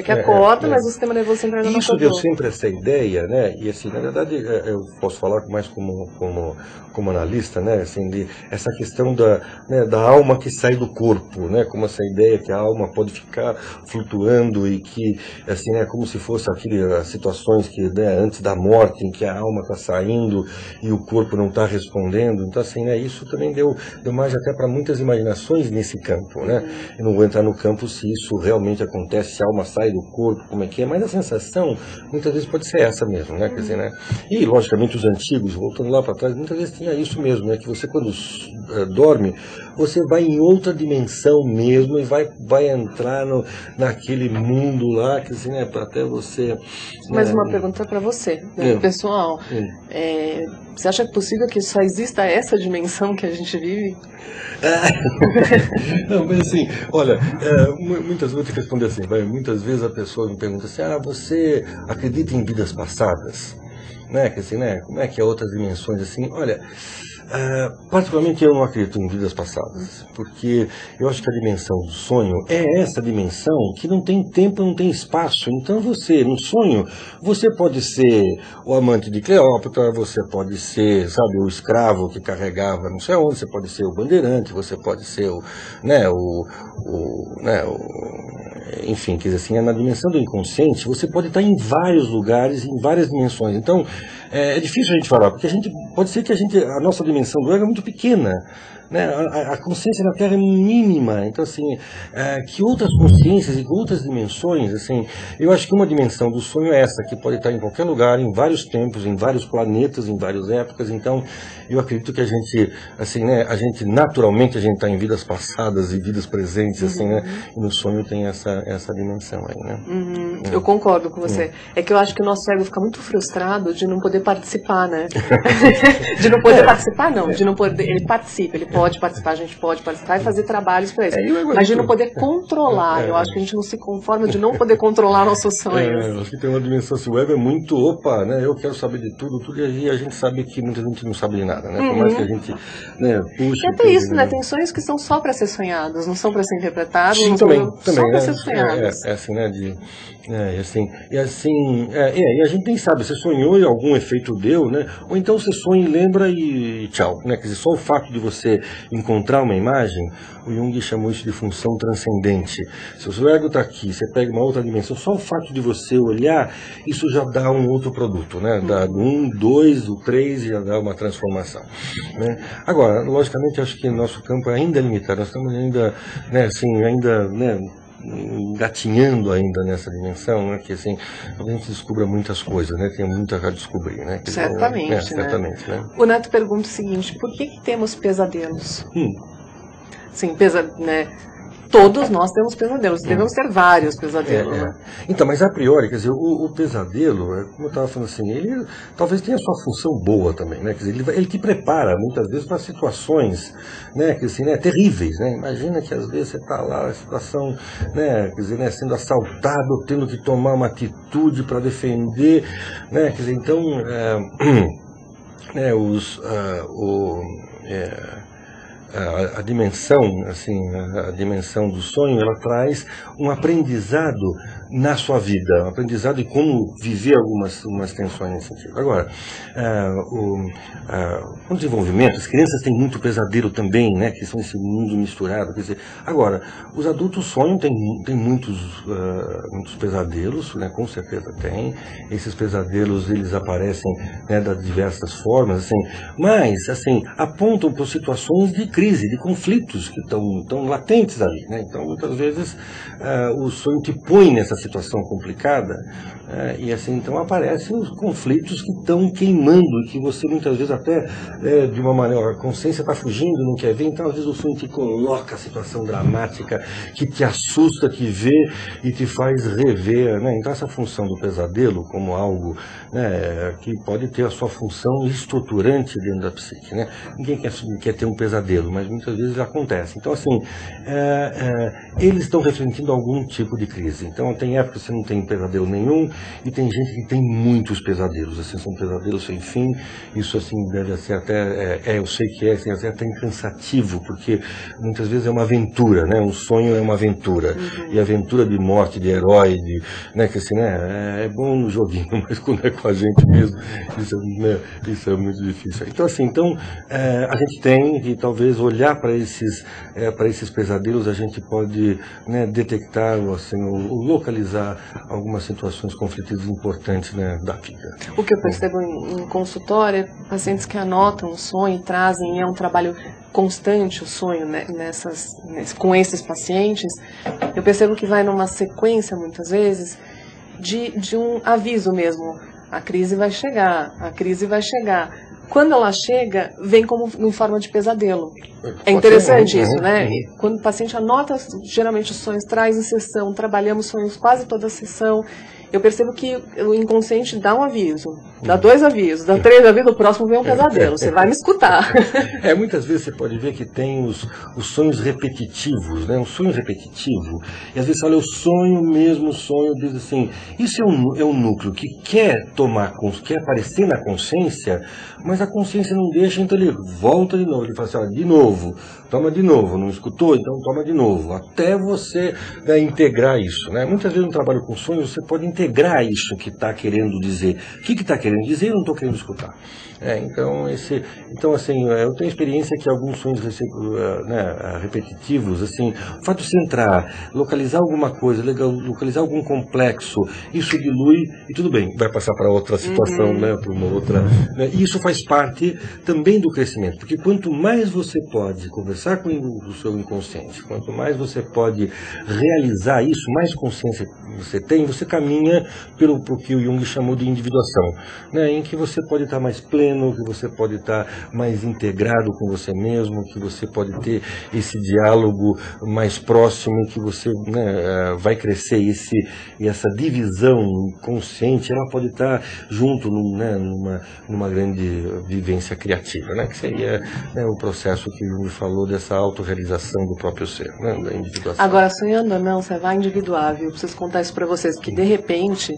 que acorda, mas o sistema nervoso sempre ainda não acordou. Isso deu sempre essa ideia, né? E assim, na verdade, eu posso falar mais como analista, né, assim, essa questão da alma que sai do corpo, né, como essa ideia que a alma pode ficar flutuando e que, assim, né, como se fosse as situações que, né, antes da morte, em que a alma está saindo e o corpo não está respondendo. Então, assim, né, isso também deu margem até para muitas imaginações nesse campo, né. Eu não vou entrar no campo se isso realmente acontece, se a alma sai do corpo, como é que é, mas a sensação muitas vezes pode ser essa mesmo, né, quer dizer, né, e logicamente os antigos, voltando lá para trás, muitas vezes tinha isso mesmo, né? Que você quando dorme, você vai em outra dimensão mesmo e vai entrar naquele mundo lá, que assim, né? Até você... Mais uma pergunta para você, né, pessoal. Você acha possível que só exista essa dimensão que a gente vive? Não, mas assim, olha, muitas vezes eu vou te responder assim, muitas vezes a pessoa me pergunta assim, você acredita em vidas passadas? Né, que assim, né, como é que é outras dimensões assim? Olha, particularmente eu não acredito em vidas passadas, porque eu acho que a dimensão do sonho é essa dimensão que não tem tempo, não tem espaço. Então você, no sonho, você pode ser o amante de Cleópatra, você pode ser, sabe, o escravo que carregava não sei onde, você pode ser o bandeirante, você pode ser enfim, quer dizer assim, na dimensão do inconsciente, você pode estar em vários lugares, em várias dimensões. Então, é difícil a gente falar, porque pode ser que a nossa dimensão do ego é muito pequena, né, a consciência na Terra é mínima, então assim, que outras consciências e outras dimensões, assim, eu acho que uma dimensão do sonho é essa, que pode estar em qualquer lugar, em vários tempos, em vários planetas, em várias épocas. Então eu acredito que a gente, assim, né, a gente naturalmente a gente está em vidas passadas e vidas presentes, assim, né, e no sonho tem essa dimensão aí, né? Eu concordo com você. É que eu acho que o nosso ego fica muito frustrado de não poder participar, né? De não poder participar, não, de não poder, ele participa, ele pode participar, a gente pode participar e fazer trabalhos para isso, mas de não poder controlar. Eu acho que a gente não se conforma de não poder controlar nossos sonhos. Acho que tem uma dimensão assim, o ego é muito, opa, né, eu quero saber de tudo, e a gente sabe que muita gente não sabe de nada, né, por mais que a gente, né, puxa... E até isso, né, tem sonhos que são só para ser sonhados, não são para ser interpretados, sim, não também, são só para né, ser sonhados. assim, né, e a gente nem sabe, você sonhou e algum efeito deu, né, ou então você sonha e lembra e tchau, né, quer dizer, só o fato de você encontrar uma imagem, o Jung chamou isso de função transcendente. Se o seu ego está aqui, você pega uma outra dimensão, só o fato de você olhar, isso já dá um outro produto, né? Dá 1, 2, o 3 já dá uma transformação, né? Agora, logicamente, acho que nosso campo ainda é limitado, nós estamos ainda, né, assim, né, engatinhando ainda nessa dimensão, né, que assim, a gente descubra muitas coisas, né, tem muito a descobrir, né? Certamente, né? Certamente, né? O Neto pergunta o seguinte, por que temos pesadelos? Sim, né? Todos nós temos pesadelos, devemos ter vários pesadelos. Né? Então, mas a priori, quer dizer, o pesadelo, como eu estava falando assim, ele talvez tenha a sua função boa também, né? Quer dizer, ele te prepara muitas vezes para situações, né, que, assim, né, terríveis, né? Imagina que às vezes você está lá, a situação, né, quer dizer, né, sendo assaltado, tendo que tomar uma atitude para defender, né? Quer dizer, então, a dimensão, assim, a dimensão do sonho, ela traz um aprendizado na sua vida, um aprendizado de como viver algumas tensões nesse sentido. Agora, o desenvolvimento, as crianças têm muito pesadelo também, né, que são esse mundo misturado, quer dizer, agora, os adultos sonham, tem muitos pesadelos, né, com certeza tem, esses pesadelos, eles aparecem, né, de diversas formas, assim, mas, assim, apontam para situações de crise, de conflitos que estão latentes ali, né? Então, muitas vezes, o sonho te põe nessa situação complicada, e assim, então aparecem os conflitos que estão queimando, e que você muitas vezes até, de uma maneira, a consciência está fugindo, não quer ver, então às vezes o sonho te coloca a situação dramática, que te assusta, que vê e te faz rever, né? Então essa função do pesadelo como algo, né, que pode ter a sua função estruturante dentro da psique, né? Ninguém quer ter um pesadelo, mas muitas vezes acontece. Então, assim, eles estão refletindo algum tipo de crise. Então, tem épocas que você não tem pesadelo nenhum, e tem gente que tem muitos pesadelos, assim, são pesadelos sem fim. Isso, assim, deve ser até, eu sei que assim, até cansativo, porque muitas vezes é uma aventura, né? Um sonho é uma aventura. E aventura de morte, de herói, né? Que assim, né? É bom no joguinho, mas quando é com a gente mesmo, isso é muito difícil. Então, assim, a gente tem que talvez olhar para esses pesadelos, a gente pode, né, detectar, assim, ou localizar algumas situações conflitivas importantes, né, da vida. O que eu percebo em consultório é pacientes que anotam o sonho e trazem, é um trabalho constante o sonho, né, com esses pacientes. Eu percebo que vai numa sequência, muitas vezes, de um aviso mesmo. A crise vai chegar, a crise vai chegar. Quando ela chega, vem como em forma de pesadelo. É interessante isso, né? Quando o paciente anota, geralmente os sonhos, traz em sessão, trabalhamos sonhos quase toda a sessão. Eu percebo que o inconsciente dá um aviso, dá 2 avisos, dá 3 avisos, o próximo vem um pesadelo, você vai me escutar. Muitas vezes você pode ver que tem os sonhos repetitivos, né? Um sonho repetitivo, e às vezes olha, o sonho diz assim, isso é um núcleo que quer aparecer na consciência, mas a consciência não deixa, então ele volta de novo, ele fala assim, olha, de novo, toma de novo, não escutou? Então toma de novo, até você, né, integrar isso, né? Muitas vezes no trabalho com sonhos você pode integrar isso que está querendo dizer. O que está querendo dizer, eu não estou querendo escutar. Então, assim, eu tenho experiência que alguns sonhos repetitivos, assim, o fato de centrar, localizar alguma coisa, localizar algum complexo, isso dilui e tudo bem, vai passar para outra situação, né, para uma outra. Né, e isso faz parte também do crescimento, porque quanto mais você pode conversar com o seu inconsciente, quanto mais você pode realizar isso, mais consciência você tem, você caminha pelo que o Jung chamou de individuação, né, em que você pode estar mais pleno, que você pode estar mais integrado com você mesmo, que você pode ter esse diálogo mais próximo, que você, né, vai crescer e essa divisão consciente, ela pode estar junto numa grande vivência criativa, né, que seria, né, o processo que o Jung falou dessa autorrealização do próprio ser, né, da individuação. Agora, sonhando não, você vai individuar, viu? Eu preciso contar isso para vocês, que de repente,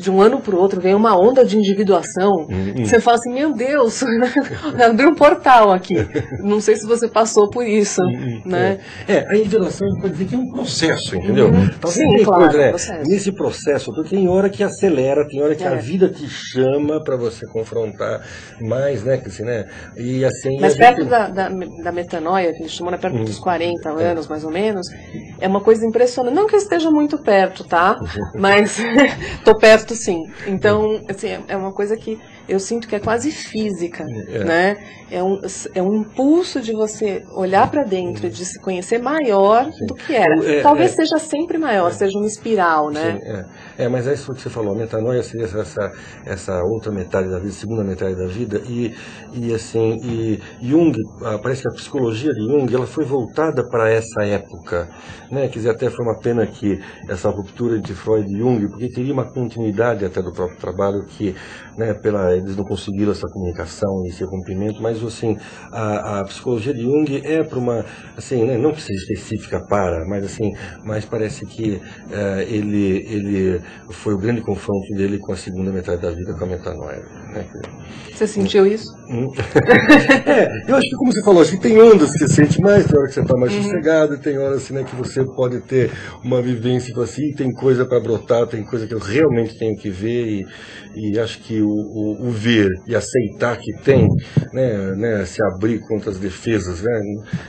de um ano para o outro, vem uma onda de individuação. Você fala assim, meu Deus, abriu um portal aqui. Não sei se você passou por isso, né? A individuação pode dizer que é um processo, entendeu? Talvez sim, claro, coisa, né? processo. Nesse processo, porque tem hora que acelera, tem hora que a vida te chama para você confrontar mais, né? Assim, né? E assim, mas perto da metanoia, que eles chamam, né, perto dos 40 anos, mais ou menos, é uma coisa impressionante. Não que eu esteja muito perto, tá? Mas tô perto sim. Então, assim, é uma coisa que eu sinto que é quase física, né? É um impulso de você olhar para dentro e de se conhecer maior do que era. Talvez seja sempre maior, seja uma espiral, né? Sim, mas é isso que você falou, a metanoia seria essa outra metade da vida, segunda metade da vida, e Jung, parece que a psicologia de Jung, ela foi voltada para essa época, né? Quer dizer, até foi uma pena que essa ruptura entre Freud e Jung, porque teria uma continuidade até do próprio trabalho que, né, eles não conseguiram essa comunicação e esse rompimento, mas assim, a psicologia de Jung é para uma, assim, né, não que seja específica para, mas assim, mas parece que ele foi o grande confronto dele com a segunda metade da vida, com a metanoia, né? Você sentiu isso? Eu acho que, como você falou, acho que tem ondas que você sente mais, tem hora que você está mais sossegado, tem horas assim, né, que você pode ter uma vivência assim, tem coisa para brotar, tem coisa que eu realmente tenho que ver, e acho que o ver e aceitar que tem, né, se abrir contra as defesas, né,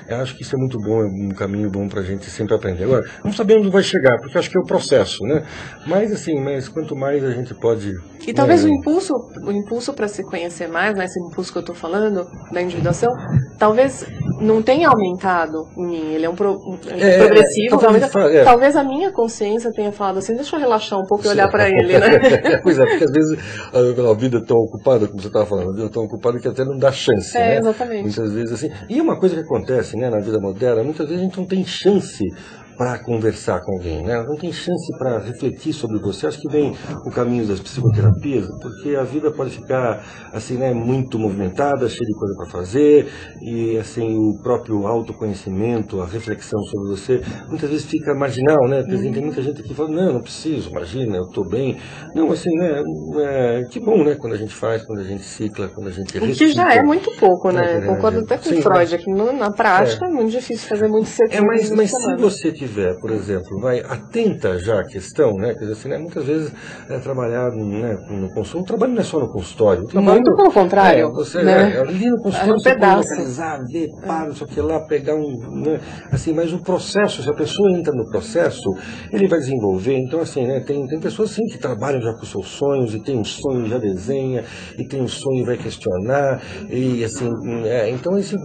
eu acho que isso é muito bom, é um caminho bom para a gente sempre aprender. Agora, não sabemos onde vai chegar, porque acho que é o processo, né, mas assim, quanto mais a gente pode... E talvez o impulso para se conhecer mais, né, esse impulso que eu estou falando, da individuação, talvez não tenha aumentado em mim, ele é progressivo, talvez a minha consciência tenha falado assim, deixa eu relaxar um pouco e olhar para ele, né? Pois é, porque às vezes a vida é tão ocupada, como você estava falando, a vida é tão ocupada que até não dá chance, né? Exatamente. Muitas vezes assim. E uma coisa que acontece, né, na vida moderna, muitas vezes a gente não tem chance para conversar com alguém, né? Não tem chance para refletir sobre você. Acho que vem o caminho das psicoterapias, porque a vida pode ficar assim, né, muito movimentada, cheia de coisa para fazer, e assim o próprio autoconhecimento, a reflexão sobre você, muitas vezes fica marginal, né? Porque tem muita gente que fala, não preciso, imagina, eu estou bem. Não, assim, né? Que bom, né? Quando a gente faz, quando a gente cicla, quando a gente recicla. O que já é muito pouco, né? Concordo até com o Freud, aqui na prática é muito difícil fazer muito cedo. Mas se você tiver, por exemplo, atenta já à questão, né? Quer dizer, assim, né, muitas vezes trabalhar, né, no consultório, o trabalho não é só no consultório. Muito pelo contrário. Você, né? Ali no consultório você pode localizar, ver, não sei o que lá, pegar né, assim, mas o processo, se a pessoa entra no processo, ele vai desenvolver. Então, assim, né, tem pessoas assim que trabalham já com seus sonhos, e tem um sonho e já desenha, e tem um sonho e vai questionar, e assim, então esse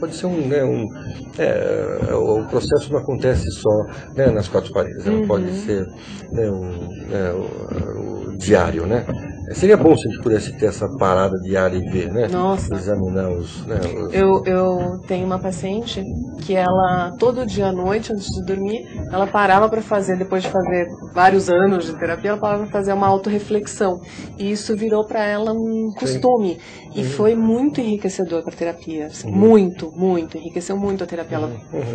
pode ser o processo não acontece só, né, nas quatro paredes, pode ser, né, o diário, né? Seria bom se a gente pudesse ter essa parada diária e ver, né? Nossa. Examinar os... Né, Eu tenho uma paciente que ela, todo dia à noite, antes de dormir, ela parava para fazer, depois de fazer vários anos de terapia, ela parava para fazer uma autorreflexão. E isso virou para ela um costume. E foi muito enriquecedor para a terapia. Muito, muito. Enriqueceu muito a terapia. Ela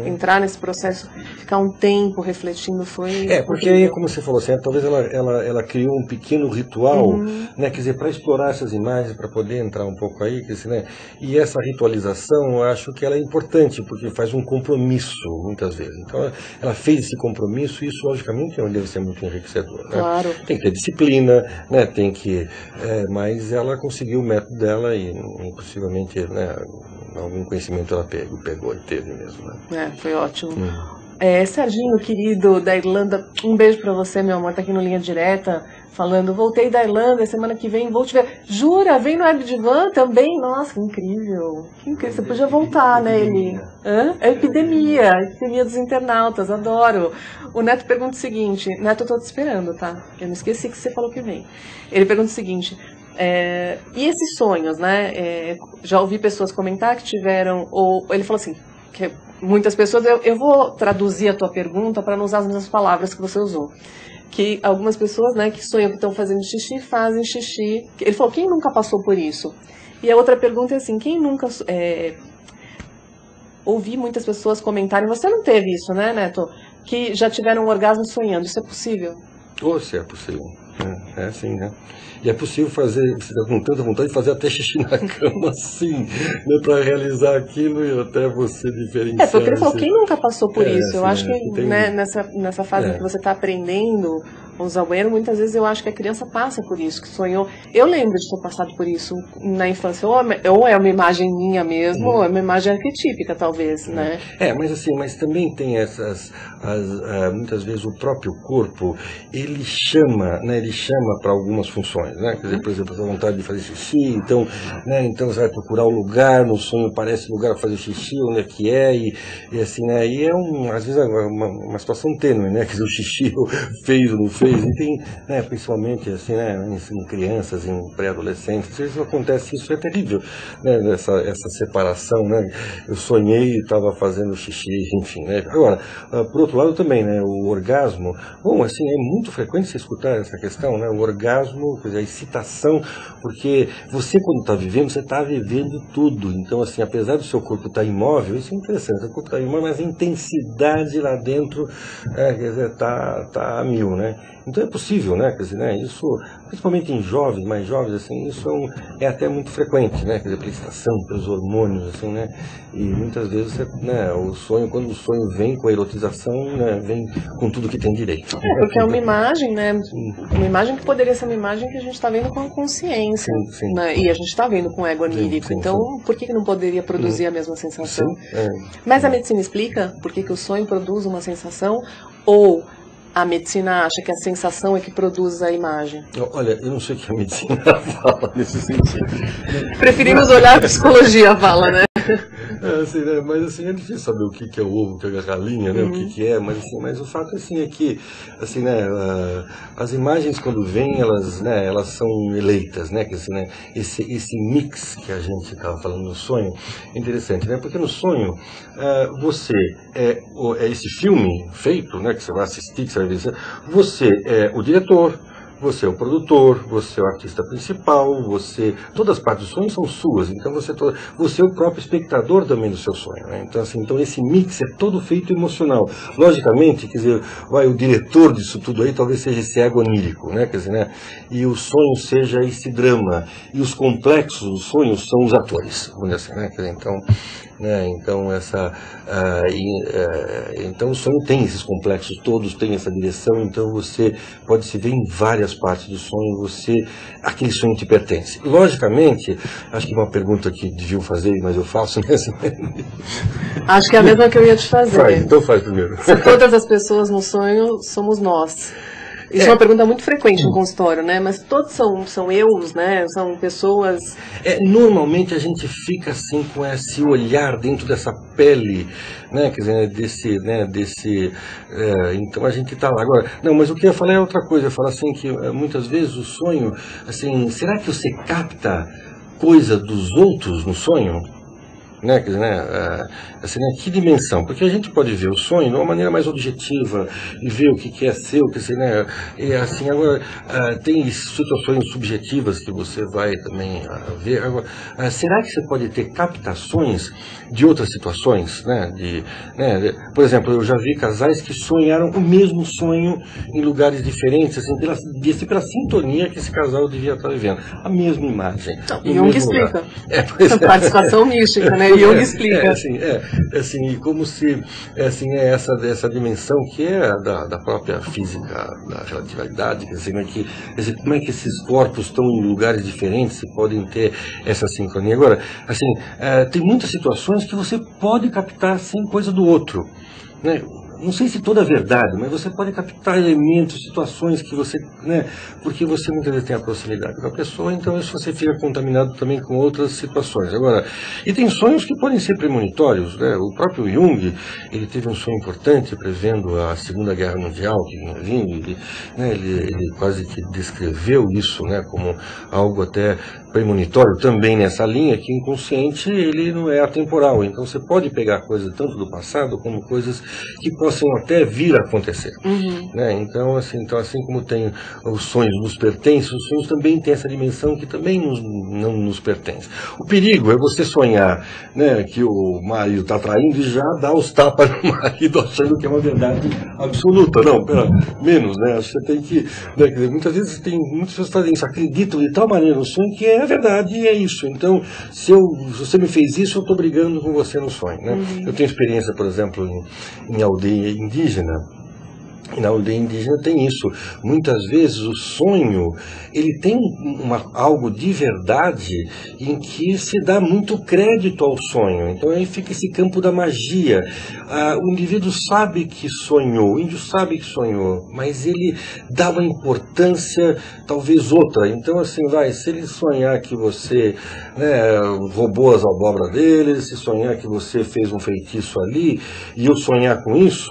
entrar nesse processo, ficar um tempo refletindo, foi... porque aí, como você falou assim, talvez ela criou um pequeno pequeno ritual, né, quer dizer, para explorar essas imagens, para poder entrar um pouco aí, quer dizer, né, e essa ritualização, eu acho que ela é importante, porque faz um compromisso, muitas vezes. Então, ela fez esse compromisso, e isso, logicamente, deve ser muito enriquecedor. Né? Claro. Tem que ter disciplina, né, tem que... mas ela conseguiu o método dela e, possivelmente, né, algum conhecimento ela pegou e teve mesmo. Né? Foi ótimo. Serginho, querido, da Irlanda, um beijo pra você, meu amor, tá aqui no Linha Direta, falando, voltei da Irlanda, semana que vem vou te ver. Jura? Vem no Webdivan também? Nossa, que incrível. Que incrível, você podia voltar, né, Eli? É epidemia dos internautas, adoro. O Neto pergunta o seguinte, Neto, eu tô te esperando, tá? Eu não esqueci que você falou que vem. Ele pergunta o seguinte, e esses sonhos, né? Já ouvi pessoas comentar que tiveram, ou ele falou assim, que muitas pessoas, eu vou traduzir a tua pergunta para não usar as mesmas palavras que você usou. Que algumas pessoas, né, que sonham que estão fazendo xixi, fazem xixi. Ele falou, quem nunca passou por isso? E a outra pergunta é assim, quem nunca... ouvi muitas pessoas comentarem, você não teve isso, né, Neto? Que já tiveram um orgasmo sonhando, isso é possível? Se é possível. É assim, né? E é possível fazer, você está com tanta vontade de fazer até xixi na cama, assim, né, para realizar aquilo e até você diferenciar. Porque ele falou, quem nunca passou por isso? Eu assim, acho que né, nessa fase que você está aprendendo a usar o banheiro, muitas vezes eu acho que a criança passa por isso, que sonhou. Eu lembro de ter passado por isso na infância, ou é uma imagem minha mesmo, ou é uma imagem arquetípica, talvez, né? Mas assim, mas também tem muitas vezes o próprio corpo, ele chama para algumas funções, né? Quer dizer, por exemplo, a vontade de fazer xixi, então, né, então você vai procurar o lugar, no sonho parece o lugar para fazer xixi, onde é que é, e assim, né, e às vezes uma situação tênue, né, quer dizer, o xixi fez ou não fez, e tem, né, principalmente, assim, né, em crianças, em pré-adolescentes, às vezes acontece isso, é terrível, né, essa separação, né, eu sonhei e estava fazendo xixi, enfim, né, agora, por outro lado também, né, o orgasmo, bom, assim, é muito frequente você escutar essa questão, né, o orgasmo, quer dizer, a excitação, porque você quando está vivendo, você está vivendo tudo, então assim, apesar do seu corpo estar imóvel, isso é interessante, o corpo está imóvel, mas a intensidade lá dentro, quer dizer, tá a mil, né, então é possível, né, quer dizer, né, isso, principalmente em jovens, mais jovens, assim, isso é até muito frequente, né, quer dizer, pela excitação, pelos hormônios, assim, né, e muitas vezes, né, quando o sonho vem com a erotização, né, vem com tudo que tem direito. Porque é uma imagem, né, uma imagem que poderia ser uma imagem que a gente está vendo com a consciência, sim. Né, e a gente está vendo com o ego onírico, então por que não poderia produzir a mesma sensação? Mas a medicina explica por que o sonho produz uma sensação, ou a medicina acha que a sensação é que produz a imagem? Olha, eu não sei o que a medicina fala nesse sentido. Preferimos olhar a psicologia fala, né? Assim, né? Mas assim, é difícil saber o que é o ovo, o que é a galinha, né? O que é, mas o fato assim, é que assim, né, as imagens quando vêm, elas são eleitas, né? Que, assim, né, esse mix que a gente estava falando no sonho é interessante, né? Porque no sonho, você é esse filme feito, né? Que você vai assistir, que você vai ver, você é o diretor, você é o produtor, você é o artista principal, todas as partes do sonho são suas, então você é o próprio espectador também do seu sonho, né? Então, assim, esse mix é todo feito emocional. Logicamente, quer dizer, o diretor disso tudo aí talvez seja esse ego onírico, né? Quer dizer, né? E o sonho seja esse drama, e os complexos dos sonhos são os atores, vamos dizer assim, né? Quer dizer, então o sonho tem esses complexos, todos têm essa direção, então você pode se ver em várias partes do sonho, aquele sonho te pertence. Logicamente, acho que uma pergunta que deviam fazer, mas eu faço mesmo. Acho que é a mesma que eu ia te fazer. Então faz primeiro. Se todas as pessoas no sonho somos nós. Isso é uma pergunta muito frequente no consultório, né? Mas todos são eus, né? São pessoas... Normalmente a gente fica assim com esse olhar dentro dessa pele, né? Quer dizer, então a gente está lá. Agora, não, mas o que eu ia falar é outra coisa. Eu falo assim que muitas vezes o sonho, assim, será que você capta coisa dos outros no sonho? né? Quer dizer, assim, né, que dimensão? Porque a gente pode ver o sonho de uma maneira mais objetiva e ver o que é seu, quer dizer, né? E assim, agora, tem situações subjetivas que você vai também ver. Agora, será que você pode ter captações de outras situações, né? Por exemplo, eu já vi casais que sonharam o mesmo sonho em lugares diferentes, assim, pela sintonia que esse casal devia estar vivendo. A mesma imagem. Jung explica. Participação mística, né? Jung explica. Assim, e como se essa dimensão que é da própria física da relatividade, quer dizer, como é que esses corpos estão em lugares diferentes e podem ter essa sincronia. Agora, assim, tem muitas situações que você pode captar sem coisa do outro, né? Não sei se toda a verdade, mas você pode captar elementos, situações que você, né, porque você muitas vezes tem a proximidade com a pessoa, então isso você fica contaminado também com outras situações. Agora, e tem sonhos que podem ser premonitórios, né? O próprio Jung, ele teve um sonho importante prevendo a Segunda Guerra Mundial que vinha vindo, ele quase que descreveu isso, né, como algo até premonitório também nessa linha, que o inconsciente ele não é atemporal, então você pode pegar coisas tanto do passado como coisas que possam até vir a acontecer, né? Então assim como tem os sonhos nos pertencem, os sonhos também têm essa dimensão que também não nos pertence. O perigo é você sonhar, né, que o marido está traindo e já dar os tapas no marido achando que é uma verdade absoluta. Não, menos, né? Acho que você tem que, né, quer dizer, muitas vezes muitas pessoas fazem isso, acreditam de tal maneira no sonho que é verdade e é isso. Então, se você me fez isso, eu estou brigando com você no sonho, né? Eu tenho experiência, por exemplo, em aldeia indígena. E na aldeia indígena tem isso. Muitas vezes o sonho, ele tem algo de verdade em que se dá muito crédito ao sonho. Então aí fica esse campo da magia. O indivíduo sabe que sonhou, o índio sabe que sonhou, mas ele dá uma importância talvez outra. Então assim, se ele sonhar que você, né, roubou as abóboras dele, se sonhar que você fez um feitiço ali, e eu sonhar com isso,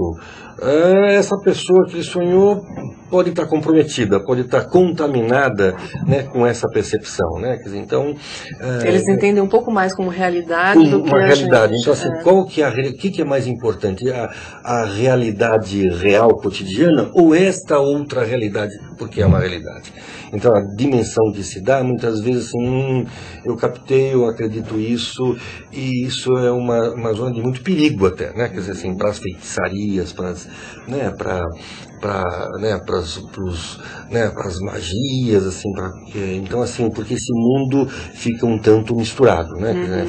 essa pessoa que ele sonhou pode estar comprometida, pode estar contaminada, né, com essa percepção, né? Quer dizer, então eles entendem um pouco mais como realidade do que uma realidade. Gente, então assim, o que é mais importante, a realidade real cotidiana ou esta outra realidade, porque é uma realidade? Então a dimensão que se dá muitas vezes assim, eu captei, eu acredito isso, e isso é uma zona de muito perigo até, né? Quer dizer assim, para as feitiçarias, para as magias, assim, então assim, porque esse mundo fica um tanto misturado, né?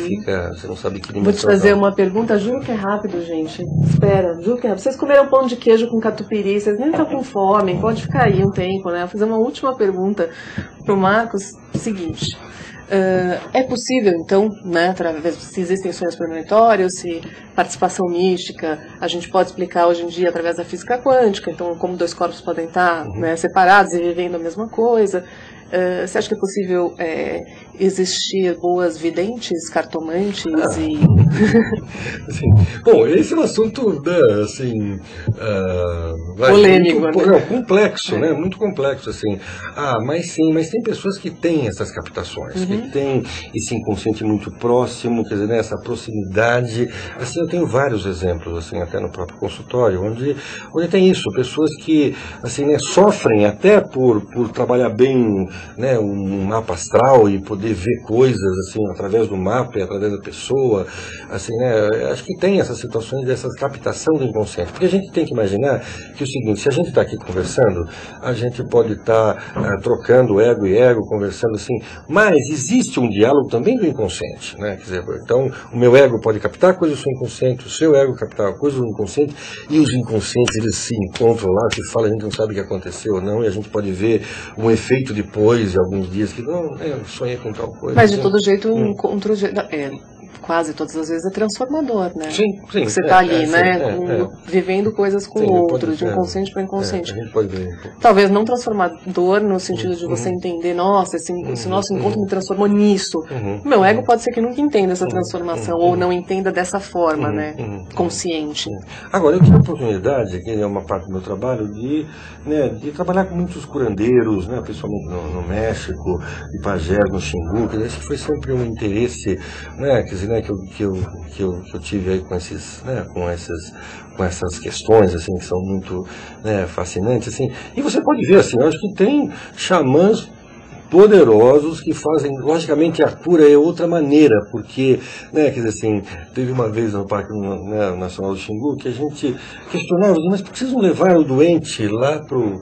Você não sabe que dimensão. Vou te fazer uma pergunta, juro que é rápido, gente. Espera, juro que é rápido. Vocês comeram pão de queijo com catupiry, vocês nem estão com fome, pode ficar aí um tempo, né? Vou fazer uma última pergunta pro Marcos, seguinte. É possível, então, né, se existem sonhos premonitórios, se participação mística, a gente pode explicar hoje em dia através da física quântica, então como dois corpos podem estar, né, separados e vivendo a mesma coisa. Você acha que é possível existir boas videntes, cartomantes e... Assim, bom, esse é um assunto, né, assim... polêmico, muito, né? Complexo, né? Muito complexo, assim. Mas tem pessoas que têm essas captações, que têm esse inconsciente muito próximo, quer dizer, né, essa proximidade. Assim, eu tenho vários exemplos, assim, até no próprio consultório, onde tem isso, pessoas que, assim, né, sofrem até por trabalhar bem, né, um mapa astral e poder ver coisas assim através do mapa e através da pessoa, assim, né, acho que tem essas situações dessa captação do inconsciente, porque a gente tem que imaginar que o seguinte, se a gente está aqui conversando, a gente pode estar trocando ego e ego, conversando assim, mas existe um diálogo também do inconsciente, né, quer dizer, então o meu ego pode captar coisas do seu inconsciente, o seu ego captar coisas do inconsciente, e os inconscientes eles se encontram lá, se falam, a gente não sabe o que aconteceu ou não, e a gente pode ver um efeito depois de alguns dias que não, eu sonhei com tal coisa. Mas de todo jeito, quase todas as vezes é transformador, né? Sim. Você está ali, né? Vivendo coisas com o outro, de inconsciente para inconsciente. A gente pode ver um pouco. Talvez não transformador no sentido de você entender, nossa, esse nosso encontro me transformou nisso. Meu ego pode ser que nunca entenda essa transformação, ou não entenda dessa forma, né? Consciente. Agora, eu tive a oportunidade, que é uma parte do meu trabalho, de trabalhar com muitos curandeiros, né? Principalmente no México, de pajés, no Xingu, quer dizer, esse foi sempre um interesse, né? Quer dizer, fase, né, que eu tive aí com esses, né, com essas questões, assim, que são muito, né, fascinantes, assim. E você pode ver, assim, eu acho que tem xamãs poderosos que fazem, logicamente a cura é outra maneira, porque, né, quer dizer assim, teve uma vez no Parque, né, Nacional do Xingu que a gente questionava, mas por que vocês não levaram o doente lá pro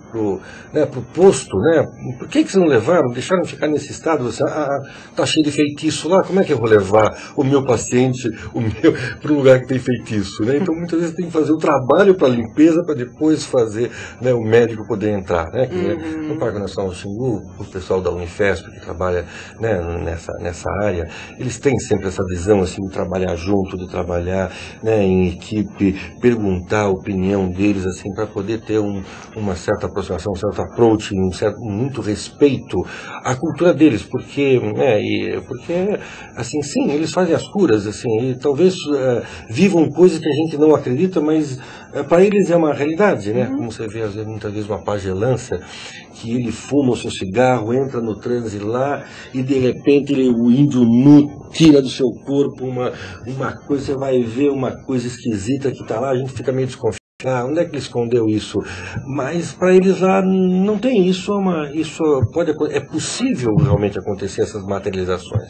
posto, né? Por que vocês não levaram? Deixaram ficar nesse estado? Assim, tá cheio de feitiço lá, como é que eu vou levar o meu paciente, para um lugar que tem feitiço, né? Então muitas vezes tem que fazer o trabalho para limpeza para depois fazer, né, o médico poder entrar, né? Quer dizer, no Parque Nacional do Xingu, o pessoal da Unifesp, que trabalha, né, nessa área, eles têm sempre essa visão assim, de trabalhar junto, de trabalhar, né, em equipe, perguntar a opinião deles assim, para poder ter uma certa aproximação, um certo approach, muito respeito à cultura deles, porque, né, porque assim, sim, eles fazem as curas, assim, e talvez vivam coisas que a gente não acredita, mas para eles é uma realidade, né? Como você vê muitas vezes uma pagelança, que ele fuma o seu cigarro, entra no transe lá e de repente o índio nu tira do seu corpo uma coisa, você vai ver uma coisa esquisita que está lá, a gente fica meio desconfiado. Onde é que ele escondeu isso? Mas para eles lá não tem isso, é possível realmente acontecer essas materializações.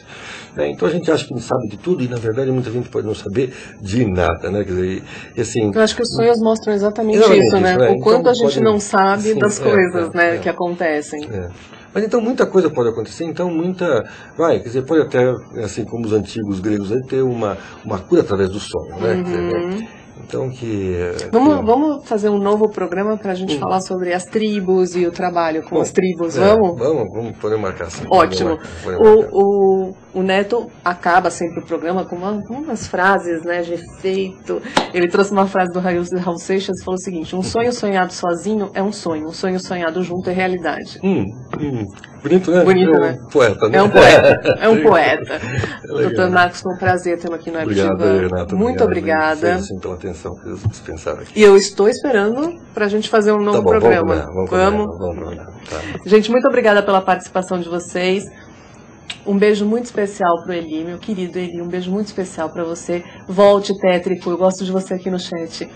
Então a gente acha que não sabe de tudo e na verdade muita gente pode não saber de nada, né? Quer dizer, assim, eu acho que os sonhos mostram exatamente isso, né? O quanto então, a gente não sabe das coisas, né, que acontecem. Mas então muita coisa pode acontecer, então quer dizer, pode até, assim como os antigos gregos, aí, ter uma cura através do sonho, né? Quer dizer, então Vamos fazer um novo programa para a gente falar sobre as tribos e o trabalho com as tribos, vamos? Vamos poder marcar assim. Ótimo. O Neto acaba sempre o programa com umas frases, né, de efeito. Ele trouxe uma frase do Raul Seixas e falou o seguinte: um sonho sonhado sozinho é um sonho sonhado junto é realidade. Bonito, né? Bonito, né? Poeta, né? É um poeta. Doutor Marcos, foi um prazer tê-lo aqui no Obrigado, Renata. Muito obrigada. Sim, pela atenção que eles dispensaram aqui. E eu estou esperando para a gente fazer um novo programa. Vamos. Tá. Gente, muito obrigada pela participação de vocês. Um beijo muito especial pro Eli, meu querido Eli, um beijo muito especial para você. Volte, tétrico, eu gosto de você aqui no chat.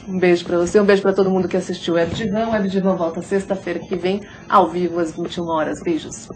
Um beijo para você, um beijo para todo mundo que assistiu o Web Divan. O Web Divan volta sexta-feira que vem, ao vivo, às 21 horas. Beijos.